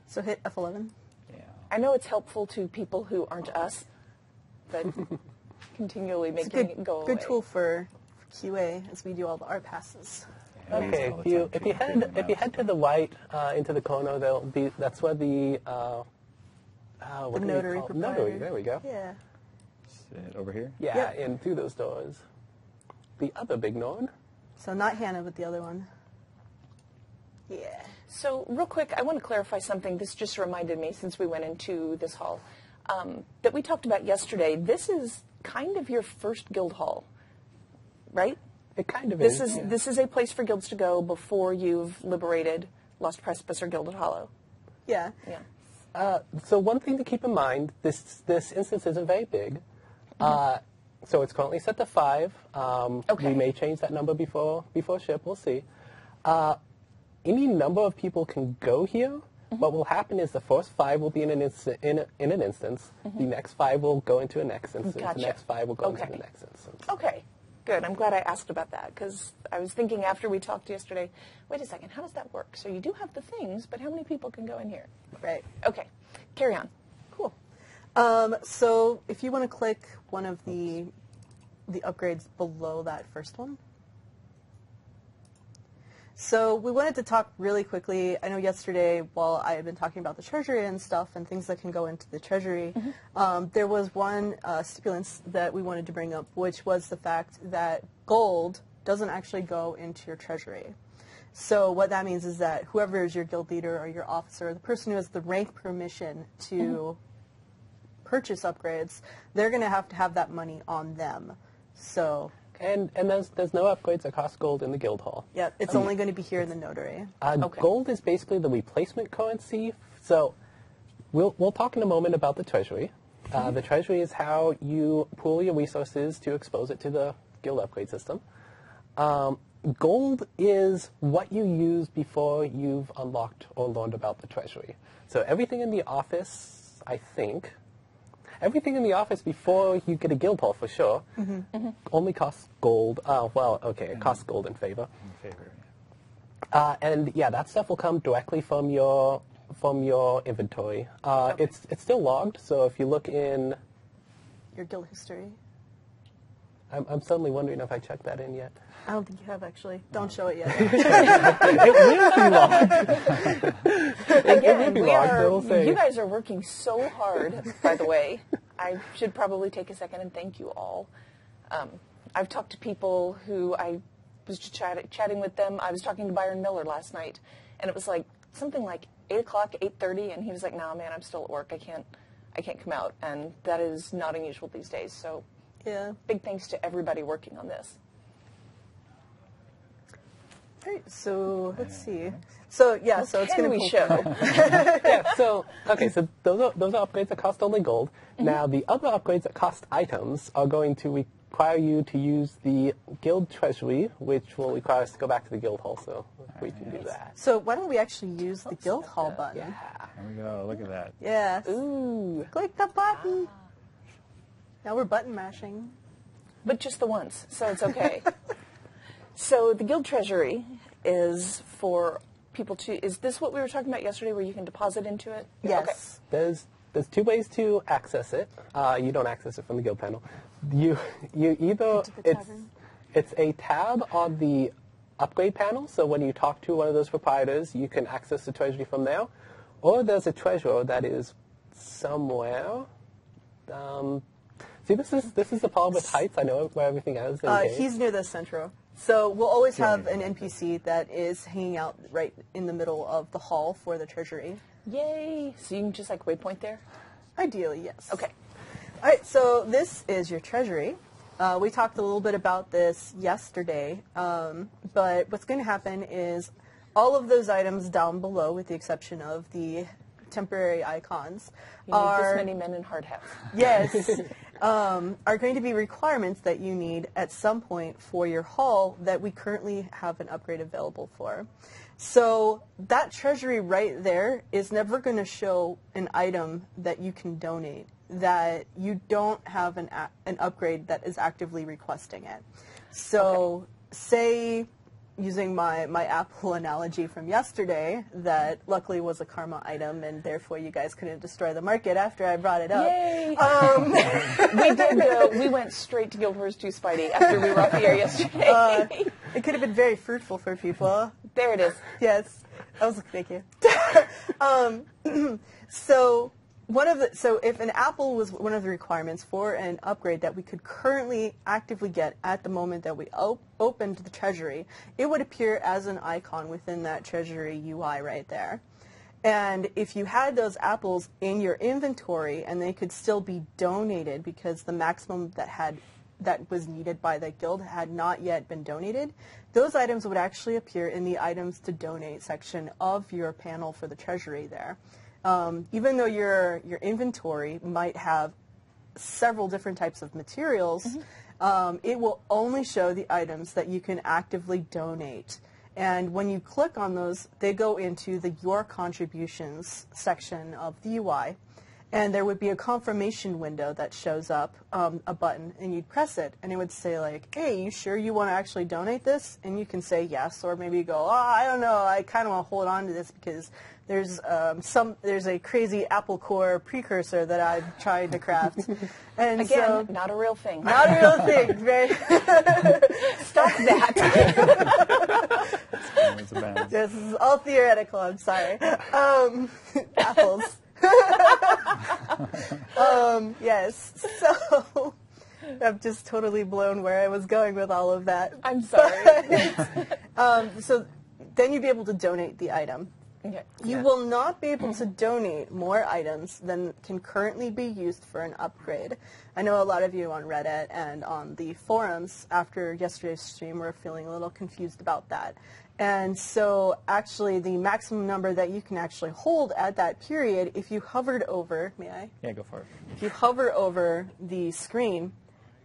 So hit F11. Yeah. I know it's helpful to people who aren't us, but continually It's a making good, it go away. good tool for QA as we do all the art passes. Yeah, we use it Okay, all the time, if you too. head to the right into the corner, that's where the what do we notary call it? proprietor. Notary. There we go. Yeah. Sit over here. Yeah, Yep. in through those doors. The other big node. So not Hannah, but the other one. Yeah. So real quick, I want to clarify something. This just reminded me since we went into this hall that we talked about yesterday. This is kind of your first guild hall, right? It kind of This is. is yeah. this is a place for guilds to go before you've liberated Lost Precipice or Gilded Hollow. Yeah. Yeah. So one thing to keep in mind, this instance isn't very big. So it's currently set to 5. Okay. We may change that number before ship. We'll see. Any number of people can go here. What will happen is the first 5 will be in an instance. The next 5 will go into a next instance. Gotcha. The next 5 will go into Okay. the next instance. Okay. Good. I'm glad I asked about that because I was thinking after we talked yesterday, wait a second, how does that work? So you do have the things, but how many people can go in here? Right. Okay. Carry on. Cool. So if you want to click one of the upgrades below that first one. So we wanted to talk really quickly. I know yesterday, while I had been talking about the treasury and stuff and things that can go into the treasury, there was one stipulance that we wanted to bring up, which was the fact that gold doesn't actually go into your treasury. So what that means is that whoever is your guild leader or your officer, the person who has the rank permission to purchase upgrades, they're going to have that money on them. So. And there's no upgrades that cost gold in the guild hall. Yeah, it's only going to be here in the notary. Okay. Gold is basically the replacement currency. So we'll talk in a moment about the treasury. The treasury is how you pool your resources to expose it to the guild upgrade system. Gold is what you use before you've unlocked or learned about the treasury. So everything in the office, I think, everything in the office before you get a guild hall for sure, only costs gold. Oh, well, okay, it costs gold in favor. In favor, yeah. And yeah, that stuff will come directly from your inventory. It's still logged, so if you look in Your guild history. I'm suddenly wondering if I checked that in yet. I don't think you have, actually. Don't show it yet. It will be logged. Again, It'll say. you guys are working so hard, by the way. I should probably take a second and thank you all. I've talked to people who I was just chatting with them. I was talking to Byron Miller last night, and it was like something like 8 o'clock, 8:30, and he was like, "Nah, man, I'm still at work. I can't come out," and that is not unusual these days. So, Yeah. big thanks to everybody working on this. All right, so let's see. So yeah, so it's going to be show. Yeah, so those are upgrades that cost only gold. Now the other upgrades that cost items are going to require you to use the guild treasury, which will require us to go back to the guild hall. So we can do that. So why don't we actually use the guild hall button? Yeah. There we go. Look at that. Yes. Ooh, Click the button. Now we're button mashing. but just the once, so it's okay. So the guild treasury is for people to. Is this what we were talking about yesterday, where you can deposit into it? Yes. There's two ways to access it. You don't access it from the guild panel. You either Into the tavern. it's a tab on the upgrade panel. So when you talk to one of those proprietors, you can access the treasury from there. Or there's a treasurer that is somewhere. See, this is the problem with Heights. I know where everything is. He's near the centro. So we'll always have an NPC that is hanging out right in the middle of the hall for the treasury. Yay! So you can just like waypoint there. Ideally, yes. Okay. All right, so this is your treasury. We talked a little bit about this yesterday, but what's going to happen is all of those items down below, with the exception of the temporary icons, You need are this many men in hard hats. yes, are going to be requirements that you need at some point for your hall that we currently have an upgrade available for. So that treasury right there is never going to show an item that you can donate that you don't have an upgrade that is actively requesting it. So say, using my Apple analogy from yesterday, that luckily was a karma item, and therefore you guys couldn't destroy the market after I brought it up. Yay! We went straight to Guild Wars 2 Spidey after we were off the air yesterday. It could have been very fruitful for people. There it is. Yes, I was thank you. So if an apple was one of the requirements for an upgrade that we could currently actively get at the moment that we opened the treasury, it would appear as an icon within that treasury UI right there. And if you had those apples in your inventory and they could still be donated because the maximum that was needed by the guild had not yet been donated, those items would actually appear in the items to donate section of your panel for the treasury there. Even though your inventory might have several different types of materials, it will only show the items that you can actively donate. And when you click on those, they go into the Your Contributions section of the UI. And there would be a confirmation window that shows up, a button, and you'd press it, and it would say, like, hey, you sure you want to actually donate this? And you can say yes, or maybe you go, oh, I don't know, I kind of want to hold on to this because there's a crazy Apple Core precursor that I've tried to craft. And Again, not a real thing. not a real thing. Very Stop that. It's a bad. This is all theoretical, I'm sorry. Apples. Yes, so I've just totally blown where I was going with all of that. I'm sorry. So then you'd be able to donate the item. Okay. You will not be able to donate more items than can currently be used for an upgrade. I know a lot of you on Reddit and on the forums after yesterday's stream were feeling a little confused about that. And so actually the maximum number that you can actually hold at that period, if you hovered over, may I? Yeah, go for it. If you hover over the screen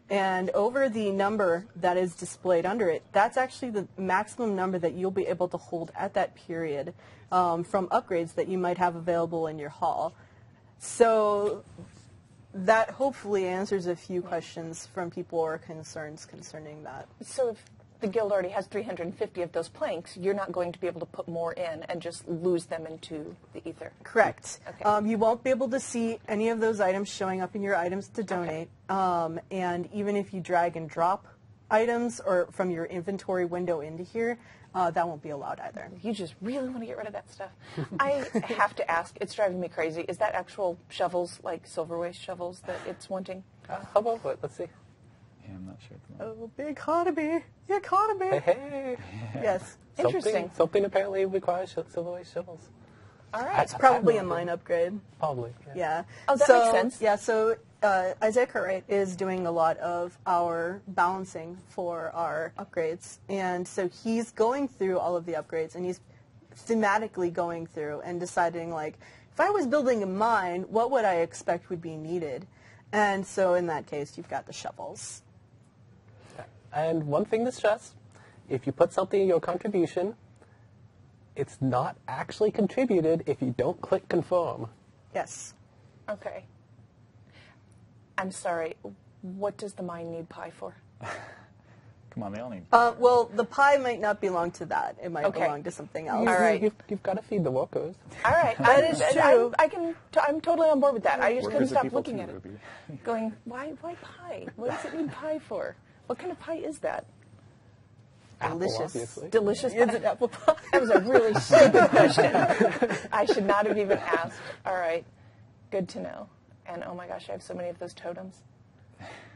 and over the number that is displayed under it, that's actually the maximum number that you'll be able to hold at that period from upgrades that you might have available in your hall. So that hopefully answers a few questions from people or concerns concerning that. So if the guild already has 350 of those planks, you're not going to be able to put more in and just lose them into the ether. Correct. Okay. You won't be able to see any of those items showing up in your items to donate. And even if you drag and drop items or from your inventory window into here, that won't be allowed either. You just really want to get rid of that stuff. I have to ask, it's driving me crazy. Is that actual shovels, like silver waste shovels, that it's wanting? How about what? Let's see. Yeah, I'm not sure at the moment. Oh, the economy. The economy. Hey. Yes. Interesting. Something apparently requires silver waste shovels. All right. It's probably a mine upgrade. Probably. Yeah. Oh, that makes sense. Yeah, so Isaiah Cartwright is doing a lot of our balancing for our upgrades. And so he's going through all of the upgrades, and he's thematically going through and deciding, like, if I was building a mine, what would I expect would be needed? And so in that case, you've got the shovels. And one thing to stress, if you put something in your contribution, it's not actually contributed if you don't click confirm. Yes. Okay. I'm sorry. What does the mine need pie for? Come on, they all need. Well, the pie might not belong to that. It might Okay. belong to something else. All right. You've got to feed the workers. All right. That is true. I'm totally on board with that. I just couldn't Workers are stop people looking too, at it. Ruby. Going, why pie? What does it need pie for? What kind of pie is that? Apple, Delicious. obviously. Delicious Is pie? it apple pie? That was a really stupid question. I should not have even asked. All right. Good to know. And oh my gosh, I have so many of those totems.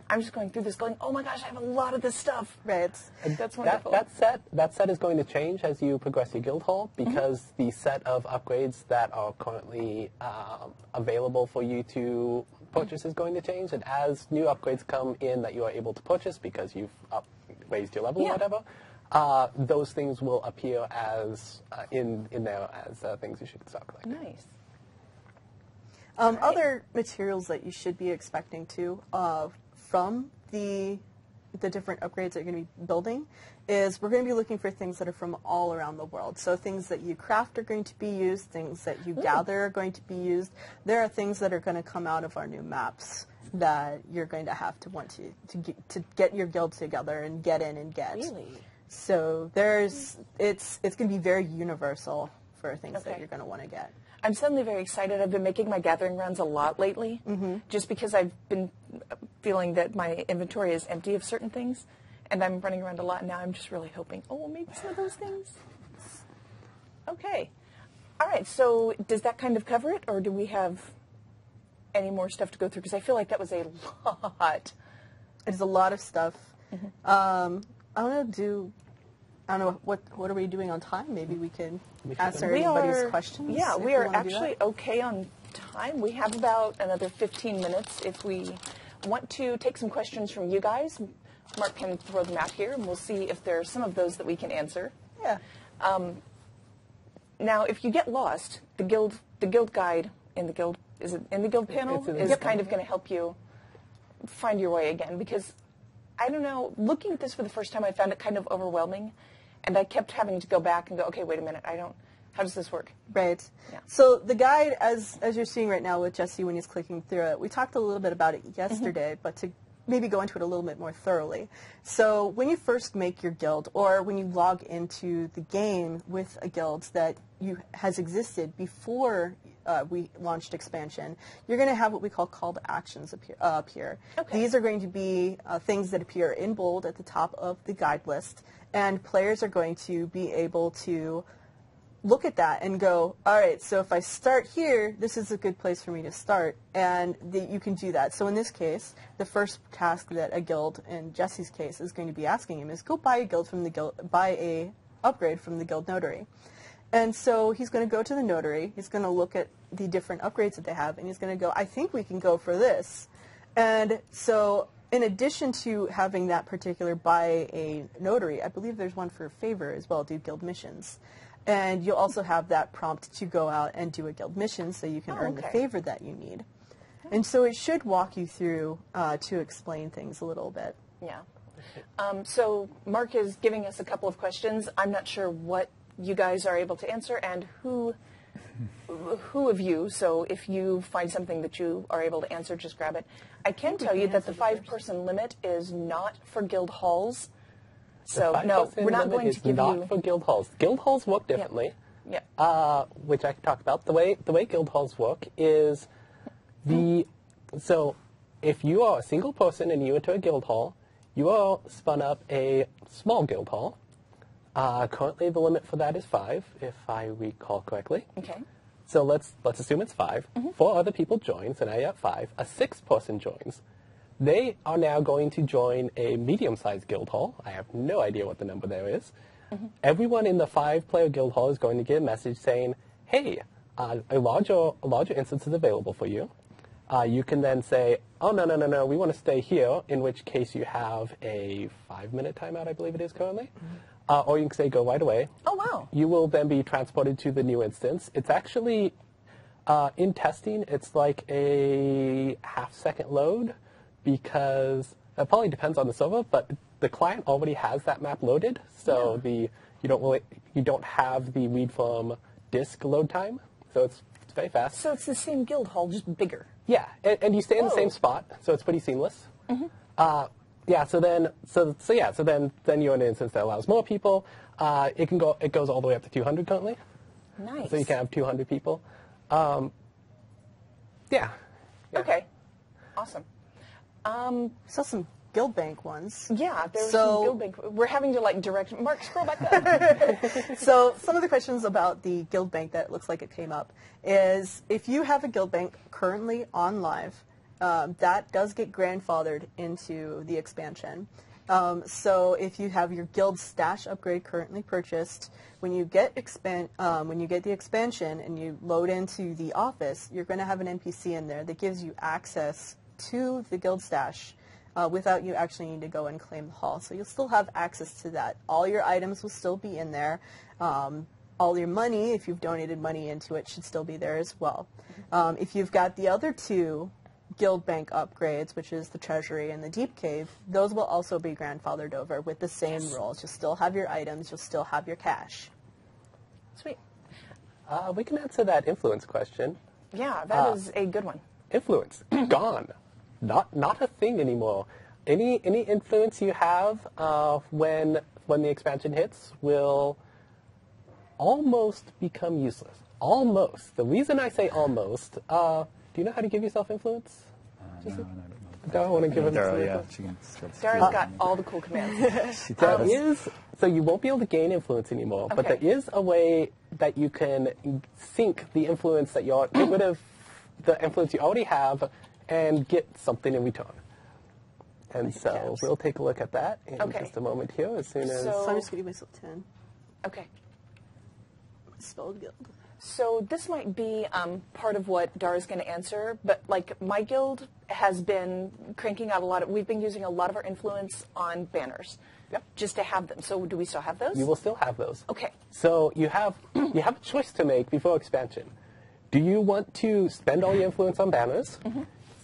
I'm just going through this going, oh my gosh, I have a lot of this stuff. Right. That's wonderful. That set is going to change as you progress your guild hall because the set of upgrades that are currently available for you to purchase is going to change. And as new upgrades come in that you are able to purchase because you've raised your level or whatever, those things will appear as in there as things you should start collecting. Nice. Other materials that you should be expecting to from the different upgrades that you're going to be building is we're going to be looking for things that are from all around the world. So things that you craft are going to be used, things that you gather are going to be used. There are things that are going to come out of our new maps that you're going to have to want to get your guild together and get in and get. Really? So it's going to be very universal for things that Okay. you're going to want to get. I'm suddenly very excited. I've been making my gathering runs a lot lately, just because I've been feeling that my inventory is empty of certain things, and I'm running around a lot. And now I'm just really hoping, maybe some of those things. Okay. All right, so does that kind of cover it, or do we have any more stuff to go through? Because I feel like that was a lot. It's a lot of stuff. I don't know, what are we doing on time? Maybe we can answer anybody's questions. Yeah, if we you are wanna do actually that. okay on time. We have about another 15 minutes if we want to take some questions from you guys. Mark can throw them out here, and we'll see if there are some of those that we can answer. Yeah. Now, if you get lost, the guild guide in the guild, is it in the guild panel, It's in the is guild kind of going to help you find your way again. Because, I don't know, looking at this for the first time, I found it kind of overwhelming. And I kept having to go back and go, okay, wait a minute, how does this work? Right. Yeah. So the guide, as you're seeing right now with Jesse when he's clicking through it, we talked a little bit about it yesterday, but to maybe go into it a little bit more thoroughly. So when you first make your guild, or when you log into the game with a guild that has existed before we launched expansion, you're going to have what we call call to actions up here. Okay. These are going to be things that appear in bold at the top of the guide list, and players are going to be able to look at that and go, all right, so if I start here, this is a good place for me to start, and you can do that. So in this case, the first task that a guild, in Jesse's case, is going to be asking him is go buy a upgrade from the guild notary. And so he's going to go to the notary. He's going to look at the different upgrades that they have, and he's going to go, I think we can go for this. And so in addition to having that particular by a notary, I believe there's one for favor as well, do guild missions. And you'll also have that prompt to go out and do a guild mission so you can earn the favor that you need. And so it should walk you through to explain things a little bit. Yeah. So Mark is giving us a couple of questions. I'm not sure what you guys are able to answer and who of you. So if you find something that you are able to answer, just grab it. I can tell you that the 5-person limit is not for guild halls. So no, we're not going to give not you for guild halls. Guild halls work differently. Yeah. Which I can talk about. The way guild halls work is so if you are a single person and you enter a guild hall, you are spun up a small guild hall. Currently, the limit for that is 5, if I recall correctly. Okay. So let's assume it's 5. 4 other people join, so now you're at 5. A 6th person joins. They are now going to join a medium-sized guild hall. I have no idea what the number there is. Everyone in the 5-player guild hall is going to get a message saying, hey, a larger instance is available for you. You can then say, oh, no, we want to stay here, in which case you have a 5-minute timeout, I believe it is currently. Or you can say, go right away. Oh, wow. You will then be transported to the new instance. It's actually, in testing, it's like a half-second load, because it probably depends on the server, but the client already has that map loaded, so you don't have the read from disk load time, so it's very fast. So it's the same guild hall, just bigger. Yeah, and you stay in the same spot, so it's pretty seamless. So then you're in an instance that allows more people. It goes all the way up to 200 currently. Nice. So you can have 200 people. Okay. Awesome. Saw some guild bank ones. Yeah, there was some guild bank. We're having to direct. Mark, scroll back up. So some of the questions about the guild bank that looks like it came up is if you have a guild bank currently on live, that does get grandfathered into the expansion. So if you have your guild stash upgrade currently purchased, when you get the expansion and you load into the office, you're going to have an NPC in there that gives you access to the guild stash without you actually needing to go and claim the hall. So you'll still have access to that. All your items will still be in there. All your money, if you've donated money into it, should still be there as well. If you've got the other two guild bank upgrades, which is the treasury and the deep cave, those will also be grandfathered over with the same rules. You'll still have your items, you'll still have your cash. Sweet. We can answer that influence question. Yeah, that is a good one. Influence gone, not a thing anymore. Any influence you have when the expansion hits will almost become useless. Almost. The reason I say almost. Do you know how to give yourself influence? No, I don't know. Don't want to give him She can Dara's got all the cool commands. So you won't be able to gain influence anymore, but there is a way that you can sync the influence that get rid of the influence you already have and get something in return. And so we'll take a look at that in just a moment here as soon as... So I'm just going to give myself 10. Okay. Spelled guild. So this might be part of what Dara's going to answer, but my guild has been cranking out we've been using a lot of our influence on banners. Yep. Just to have them. So do we still have those? You will still have those. Okay. So you have a choice to make before expansion. Do you want to spend all your influence on banners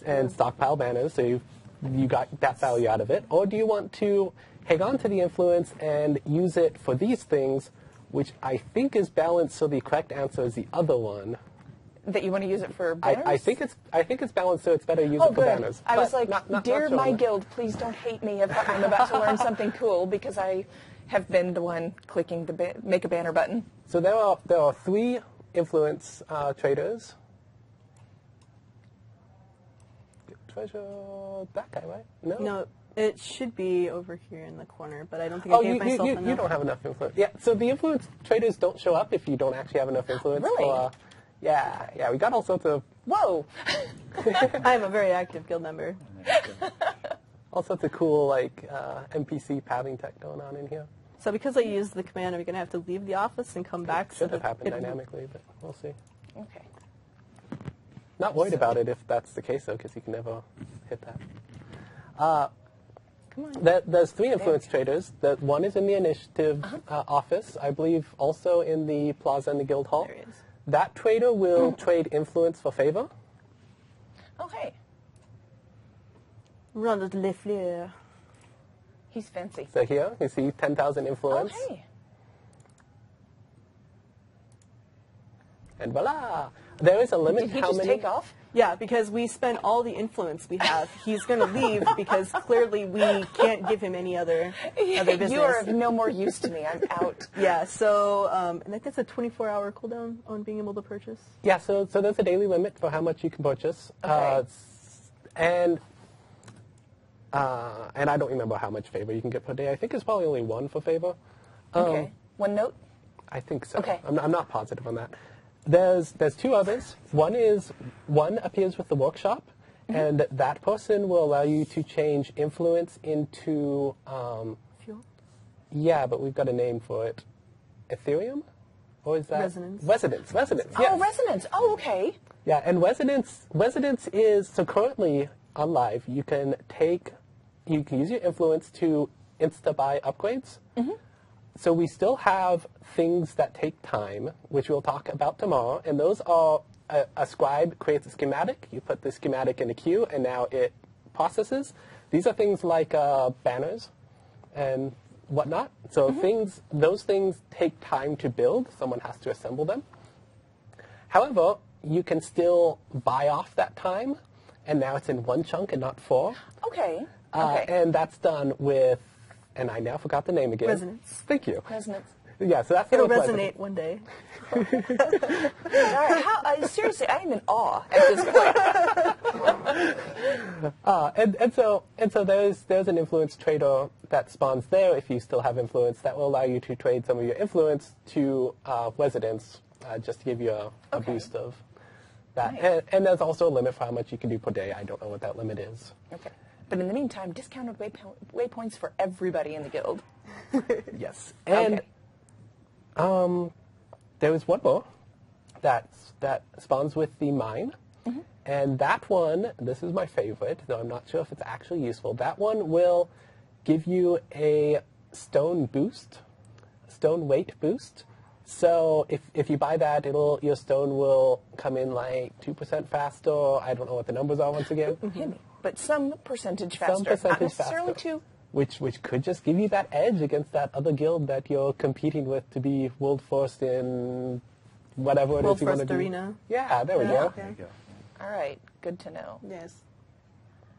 and stockpile banners so you got that value out of it, or do you want to hang on to the influence and use it for these things, which I think is balanced, so the correct answer is the other one. That you want to use it for banners? I think it's balanced, so it's better to use it for good. banners. I was like, not dear sure. my guild, please don't hate me if I'm about to learn something cool, because I have been the one clicking the make a banner button. So there are 3 influence traders. Treasure that guy, right? No, it should be over here in the corner, but I don't think I gave myself enough. You don't have enough influence. Yeah, so the influence traders don't show up if you don't actually have enough influence. Really? Yeah, we got all sorts of... Whoa! I'm a very active guild member. all sorts of cool, NPC pathing tech going on in here. So because I used the command, are we going to have to leave the office and come back? Should have happened dynamically, but we'll see. Okay. Not worried about it if that's the case, though, because you can never hit that. Come on. There's 3 influence traders. One is in the initiative office, I believe also in the plaza and the guild hall. There he is. That trader will trade influence for favor. Okay. Run de le fleur. He's fancy. So here, you see 10,000 influence. Okay. And voila! There is a limit Did he how just many... take off? Yeah, because we spent all the influence we have. He's going to leave because clearly we can't give him any other business. You are of no more use to me. I'm out. Yeah, so and I think it's a 24-hour cooldown on being able to purchase. Yeah, so there's a daily limit for how much you can purchase. Okay. And I don't remember how much favor you can get per day. I think it's probably only 1 for favor. Okay. 1 note? I think so. Okay. I'm not positive on that. There's 2 others. One appears with the workshop, and that person will allow you to change influence into Fuel? yeah, but we've got a name for it. Ethereum? Or is that Resonance. Resonance, yes. Oh, resonance. Oh, okay. Yeah, and resonance is so currently on live. You can use your influence to insta buy upgrades. So we still have things that take time, which we'll talk about tomorrow, and those are a scribe creates a schematic. You put the schematic in a queue, and now it processes. These are things like banners and whatnot. So those things take time to build. Someone has to assemble them. However, you can still buy off that time, and now it's in 1 chunk and not 4. Okay. And that's done with, and I now forgot the name again. Resonance. Thank you. Resonance. Yeah, so that's It'll how it's resonate one day. All right. Seriously, I am in awe at this point. And so there's an influence trader that spawns there if you still have influence that will allow you to trade some of your influence to residents just to give you a boost of that. Nice. And there's also a limit for how much you can do per day. I don't know what that limit is. Okay. But in the meantime, discounted waypoints for everybody in the guild. Yes. And there was one more that spawns with the mine. And that one, this is my favorite, though I'm not sure if it's actually useful. That one will give you a stone boost, stone weight boost. So if you buy that, your stone will come in like 2% faster. I don't know what the numbers are once again. But some percentage faster. Some percentage not necessarily faster. 2. Which could just give you that edge against that other guild that you're competing with to be world first in whatever it World is you want to first do. arena. Yeah, there we go. Okay. There you go. All right. Good to know. Yes.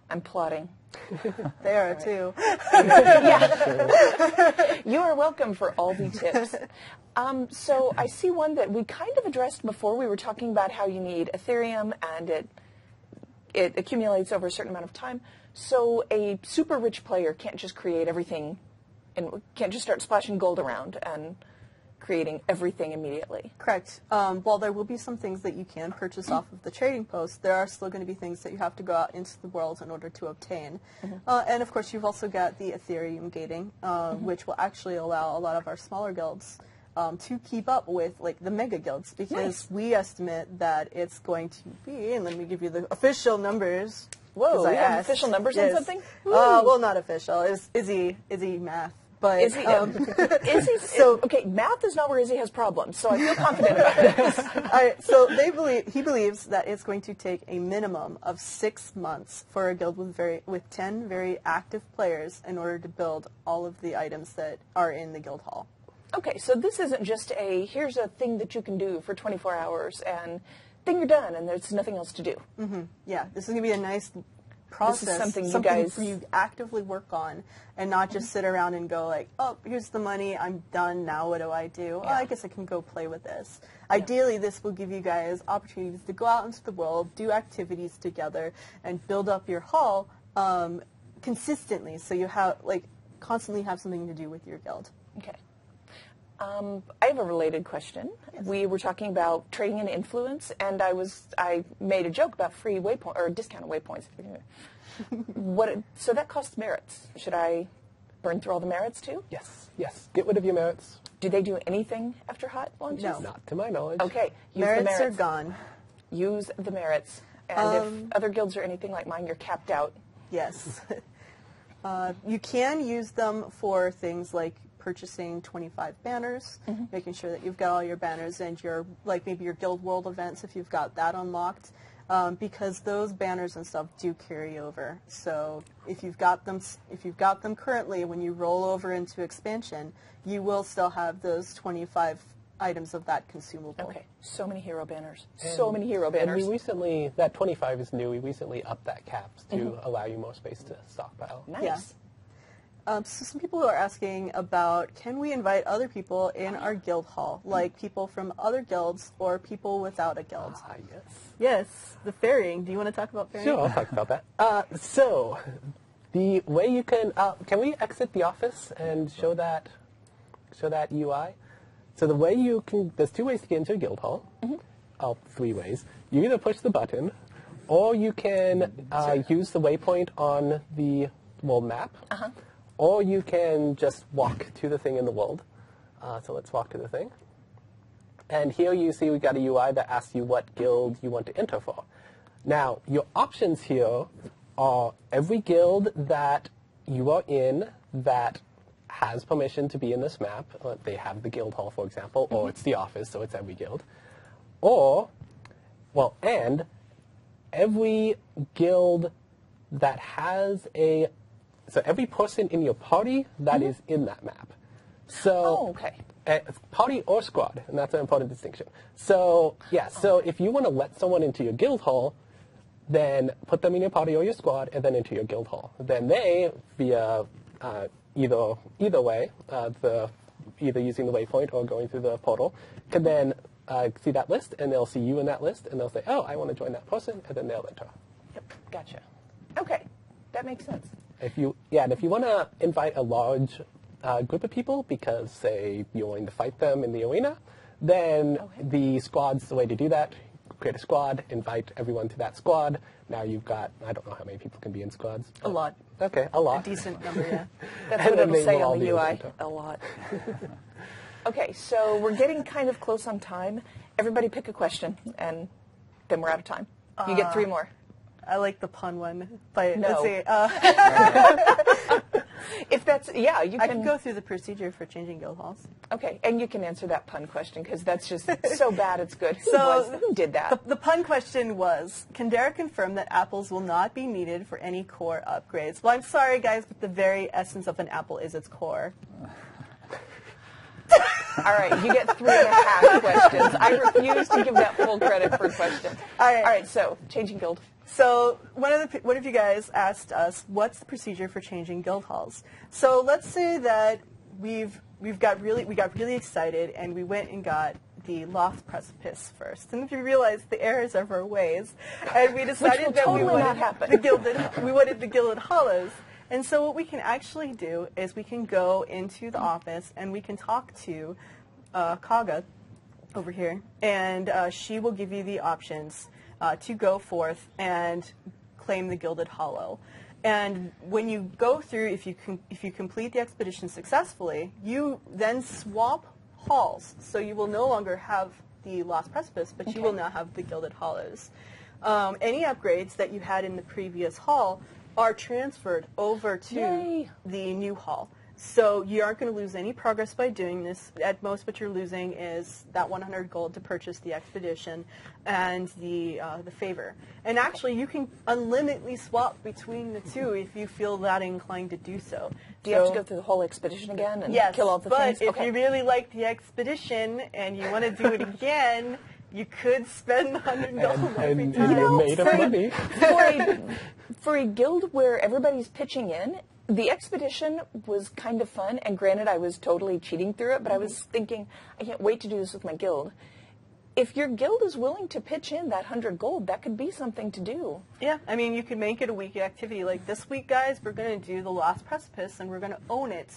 I'm plotting. They are too. You are welcome for all the tips. So I see one that we kind of addressed before. We were talking about how you need Ethereum and it accumulates over a certain amount of time. So a super rich player can't just create everything and can't just start splashing gold around and creating everything immediately. Correct. While there will be some things that you can purchase off of the trading post, there are still going to be things that you have to go out into the world in order to obtain. And of course, you've also got the Ethereum gating, which will actually allow a lot of our smaller guilds to keep up with like the mega guilds, because we estimate that it's going to be, and let me give you the official numbers. Whoa, we have official numbers on something? Well, not official. It's Izzy math. But Izzy, okay, math is not where Izzy has problems, so I feel confident about it. So he believes that it's going to take a minimum of 6 months for a guild with 10 very active players in order to build all of the items that are in the guild hall. Okay, so this isn't just here's a thing that you can do for 24 hours and then you're done and there's nothing else to do. Yeah, this is going to be a nice process, This is something for you actively work on and not just sit around and go like, oh, here's the money, I'm done, now what do I do? Oh, I guess I can go play with this. Ideally, this will give you guys opportunities to go out into the world, do activities together, and build up your hall consistently, so you have constantly have something to do with your guild. Okay. I have a related question. Yes. We were talking about trading in influence, and I made a joke about free waypoint or discounted waypoints. So that costs merits. Should I burn through all the merits too? Yes, yes. Get rid of your merits. Do they do anything after hot launches? No. Not to my knowledge. Okay, use Merits the are merits. gone. Use the merits. And if other guilds are anything like mine, you're capped out. Yes. You can use them for things like purchasing 25 banners, making sure that you've got all your banners and your, like maybe your Guild World events if you've got that unlocked, because those banners and stuff do carry over. So if you've got them currently, when you roll over into expansion, you will still have those 25 items of that consumable. Okay, so many hero banners. So many hero banners. And we recently, that 25 is new, we recently upped that cap to allow you more space to stockpile. Nice. Yeah. So some people are asking about, can we invite other people in our guild hall, like people from other guilds or people without a guild? Ah, yes. Yes, the ferrying. Do you want to talk about ferrying? Sure, I'll talk about that. So, the way you can we exit the office and show that UI? So the way you can, there's two ways to get into a guild hall. Three ways. You either push the button, or you can use the waypoint on the world map, or you can just walk to the thing in the world. So let's walk to the thing. And here you see we got a UI that asks you what guild you want to enter for. Now, your options here are every guild that you are in that has permission to be in this map. They have the guild hall, for example, or it's the office, so it's every guild. Or, well, and every guild that has a, so every person in your party that is in that map. So, party or squad, and that's an important distinction. So, yeah, so if you want to let someone into your guild hall, then put them in your party or your squad, and then into your guild hall. Then they, via either way, either using the waypoint or going through the portal, can then see that list, and they'll see you in that list, and they'll say, oh, I want to join that person, and then they'll enter. Yep, gotcha. Okay, that makes sense. And if you want to invite a large group of people because, say, you're willing to fight them in the arena, then the squad's the way to do that. Create a squad, invite everyone to that squad. Now you've got, I don't know how many people can be in squads. A lot. Okay, a lot. A decent number, yeah. That's what it'll say on the UI. A lot. Okay, so we're getting kind of close on time. Everybody pick a question, and then we're out of time. You get 3 more. I like the pun one, but No. let's see. If that's, yeah, you I can can go through the procedure for changing guild halls. Okay, and you can answer that pun question because that's just so bad it's good. Who did that? The pun question was, can Dara confirm that apples will not be needed for any core upgrades? Well, I'm sorry, guys, but the very essence of an apple is its core. All right, you get 3.5 questions. I refuse to give that full credit for a question. All right, so changing guild. So one of you guys asked us, what's the procedure for changing guild halls? So let's say that we got really excited and we went and got the Lost Precipice first, and if you realize the errors of our ways, and we decided that we wanted the Gilded Hollows. And so what we can actually do is we can go into the office and we can talk to Kaga over here, and she will give you the options to go forth and claim the Gilded Hollow. And when you go through, if you complete the expedition successfully, you then swap halls. So you will no longer have the Lost Precipice, but you will now have the Gilded Hollows. Any upgrades that you had in the previous hall are transferred over to the new hall. So you aren't going to lose any progress by doing this. At most, what you're losing is that 100 gold to purchase the expedition and the favor. And actually, you can unlimitedly swap between the two if you feel that inclined to do so. Do you have to go through the whole expedition again and kill all the things? But if you really like the expedition and you want to do it again, you could spend 100 gold every time. And you're made of money. For a guild where everybody's pitching in, the expedition was kind of fun, and granted, I was totally cheating through it, but I was thinking, I can't wait to do this with my guild. If your guild is willing to pitch in that 100 gold, that could be something to do. Yeah, I mean, you could make it a weekly activity. Like, this week, guys, we're going to do the Lost Precipice, and we're going to own it.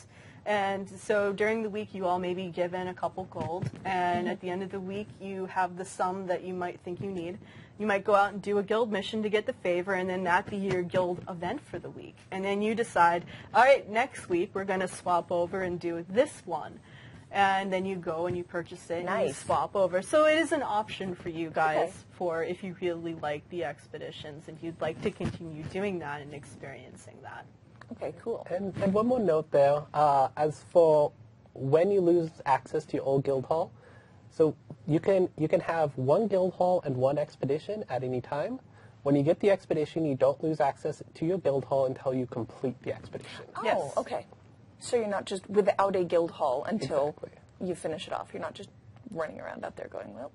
And so during the week, you all may be given a couple gold, and at the end of the week, you have the sum that you might think you need. You might go out and do a guild mission to get the favor, and then that be your guild event for the week. And then you decide, all right, next week we're going to swap over and do this one. And then you go and you purchase it and you swap over. So it is an option for you guys for if you really like the expeditions and you'd like to continue doing that and experiencing that. Okay, cool. And one more note there, as for when you lose access to your old guild hall, so you can have one guild hall and one expedition at any time. When you get the expedition, you don't lose access to your guild hall until you complete the expedition. Oh, okay. So you're not just without a guild hall until you finish it off. You're not just running around out there going, well,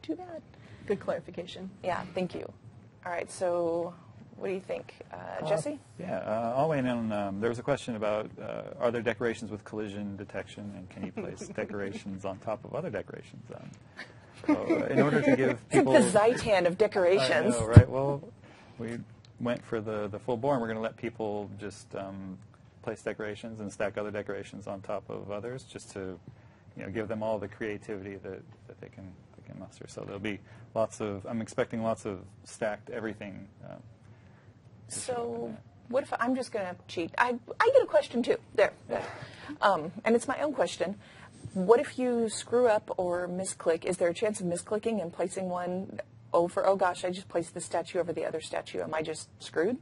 too bad. Good clarification. Yeah, thank you. All right, so what do you think? Jesse? I'll weigh in on, there was a question about, are there decorations with collision detection, and can you place decorations on top of other decorations? So, in order to give people... The Zaitan of decorations. I know, right? Well, we went for the full bore, and we're going to let people just place decorations and stack other decorations on top of others, just to give them all the creativity that they can muster. So there'll be I'm expecting lots of stacked everything. So what if I'm just going to cheat? I get a question too. There. And it's my own question. What if you screw up or misclick? Is there a chance of misclicking and placing one over, oh gosh, I just placed this statue over the other statue. Am I just screwed?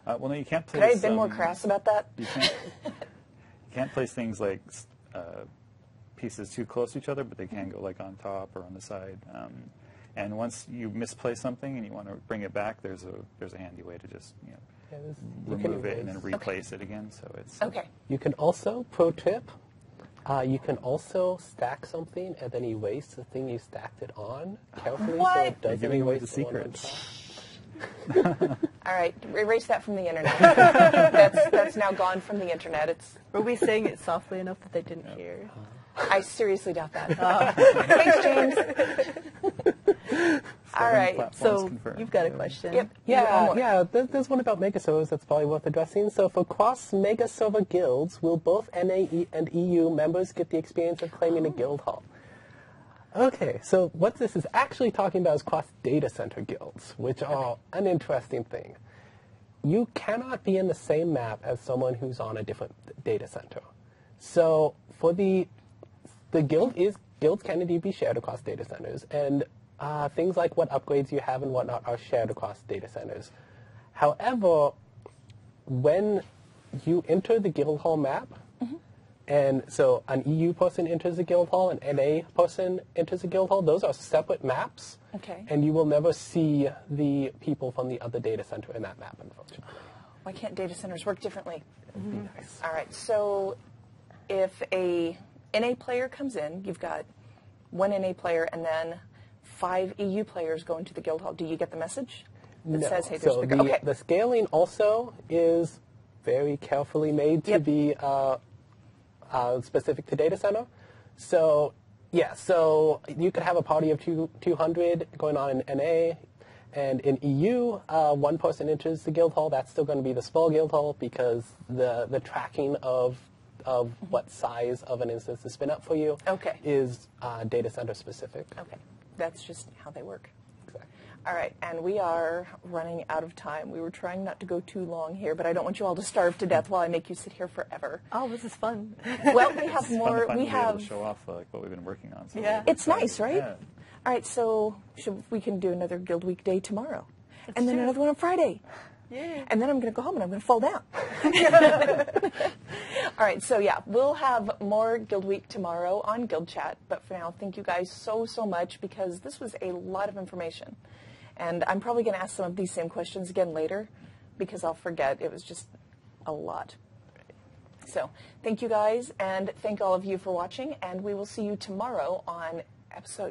Well, no, you can't place... Could I have been more crass about that? You can't place things like pieces too close to each other, but they can go like on top or on the side. And once you misplace something and you want to bring it back, there's a handy way to just remove it and then replace it again. So it's You can also, pro tip, you can also stack something and then erase the thing you stacked it on carefully so it doesn't giving away erase the secrets. All right, erase that from the internet. That's now gone from the internet. Were we saying it softly enough that they didn't hear? I seriously doubt that. Thanks, James. All right, so you've got a question. Yep. Yeah. There's one about mega servers that's probably worth addressing. So for cross mega server guilds, will both NA and EU members get the experience of claiming a guild hall? Okay, so what this is actually talking about is cross data center guilds, which are an interesting thing. You cannot be in the same map as someone who's on a different data center. So for the guilds can indeed be shared across data centers, and things like what upgrades you have and whatnot are shared across data centers. However, when you enter the guild hall map, and so an EU person enters the guild hall, an NA person enters the guild hall, those are separate maps, and you will never see the people from the other data center in that map, unfortunately. Why can't data centers work differently? That'd be nice. All right, so if a NA player comes in, you've got one NA player and then 5 EU players go into the guild hall. Do you get the message that says, hey, there's so the scaling also is very carefully made to be specific to data center. So, so you could have a party of 200 going on in NA, and in EU, one person enters the guild hall. That's still going to be the small guild hall because the tracking of what size of an instance to spin up for you is data center specific. Okay, that's just how they work. Exactly. All right, and we are running out of time. We were trying not to go too long here, but I don't want you all to starve to death while I make you sit here forever. Oh, this is fun. Well, we have more. We have to show off what we've been working on. So it's nice, right? Yeah. All right, so we can do another Guild Week day tomorrow, and then another one on Friday. Yeah. And then I'm going to go home and I'm going to fall down. All right, so we'll have more Guild Week tomorrow on Guild Chat. But for now, thank you guys so much because this was a lot of information. And I'm probably going to ask some of these same questions again later because I'll forget. It was just a lot. So thank you guys, and thank all of you for watching. And we will see you tomorrow on episode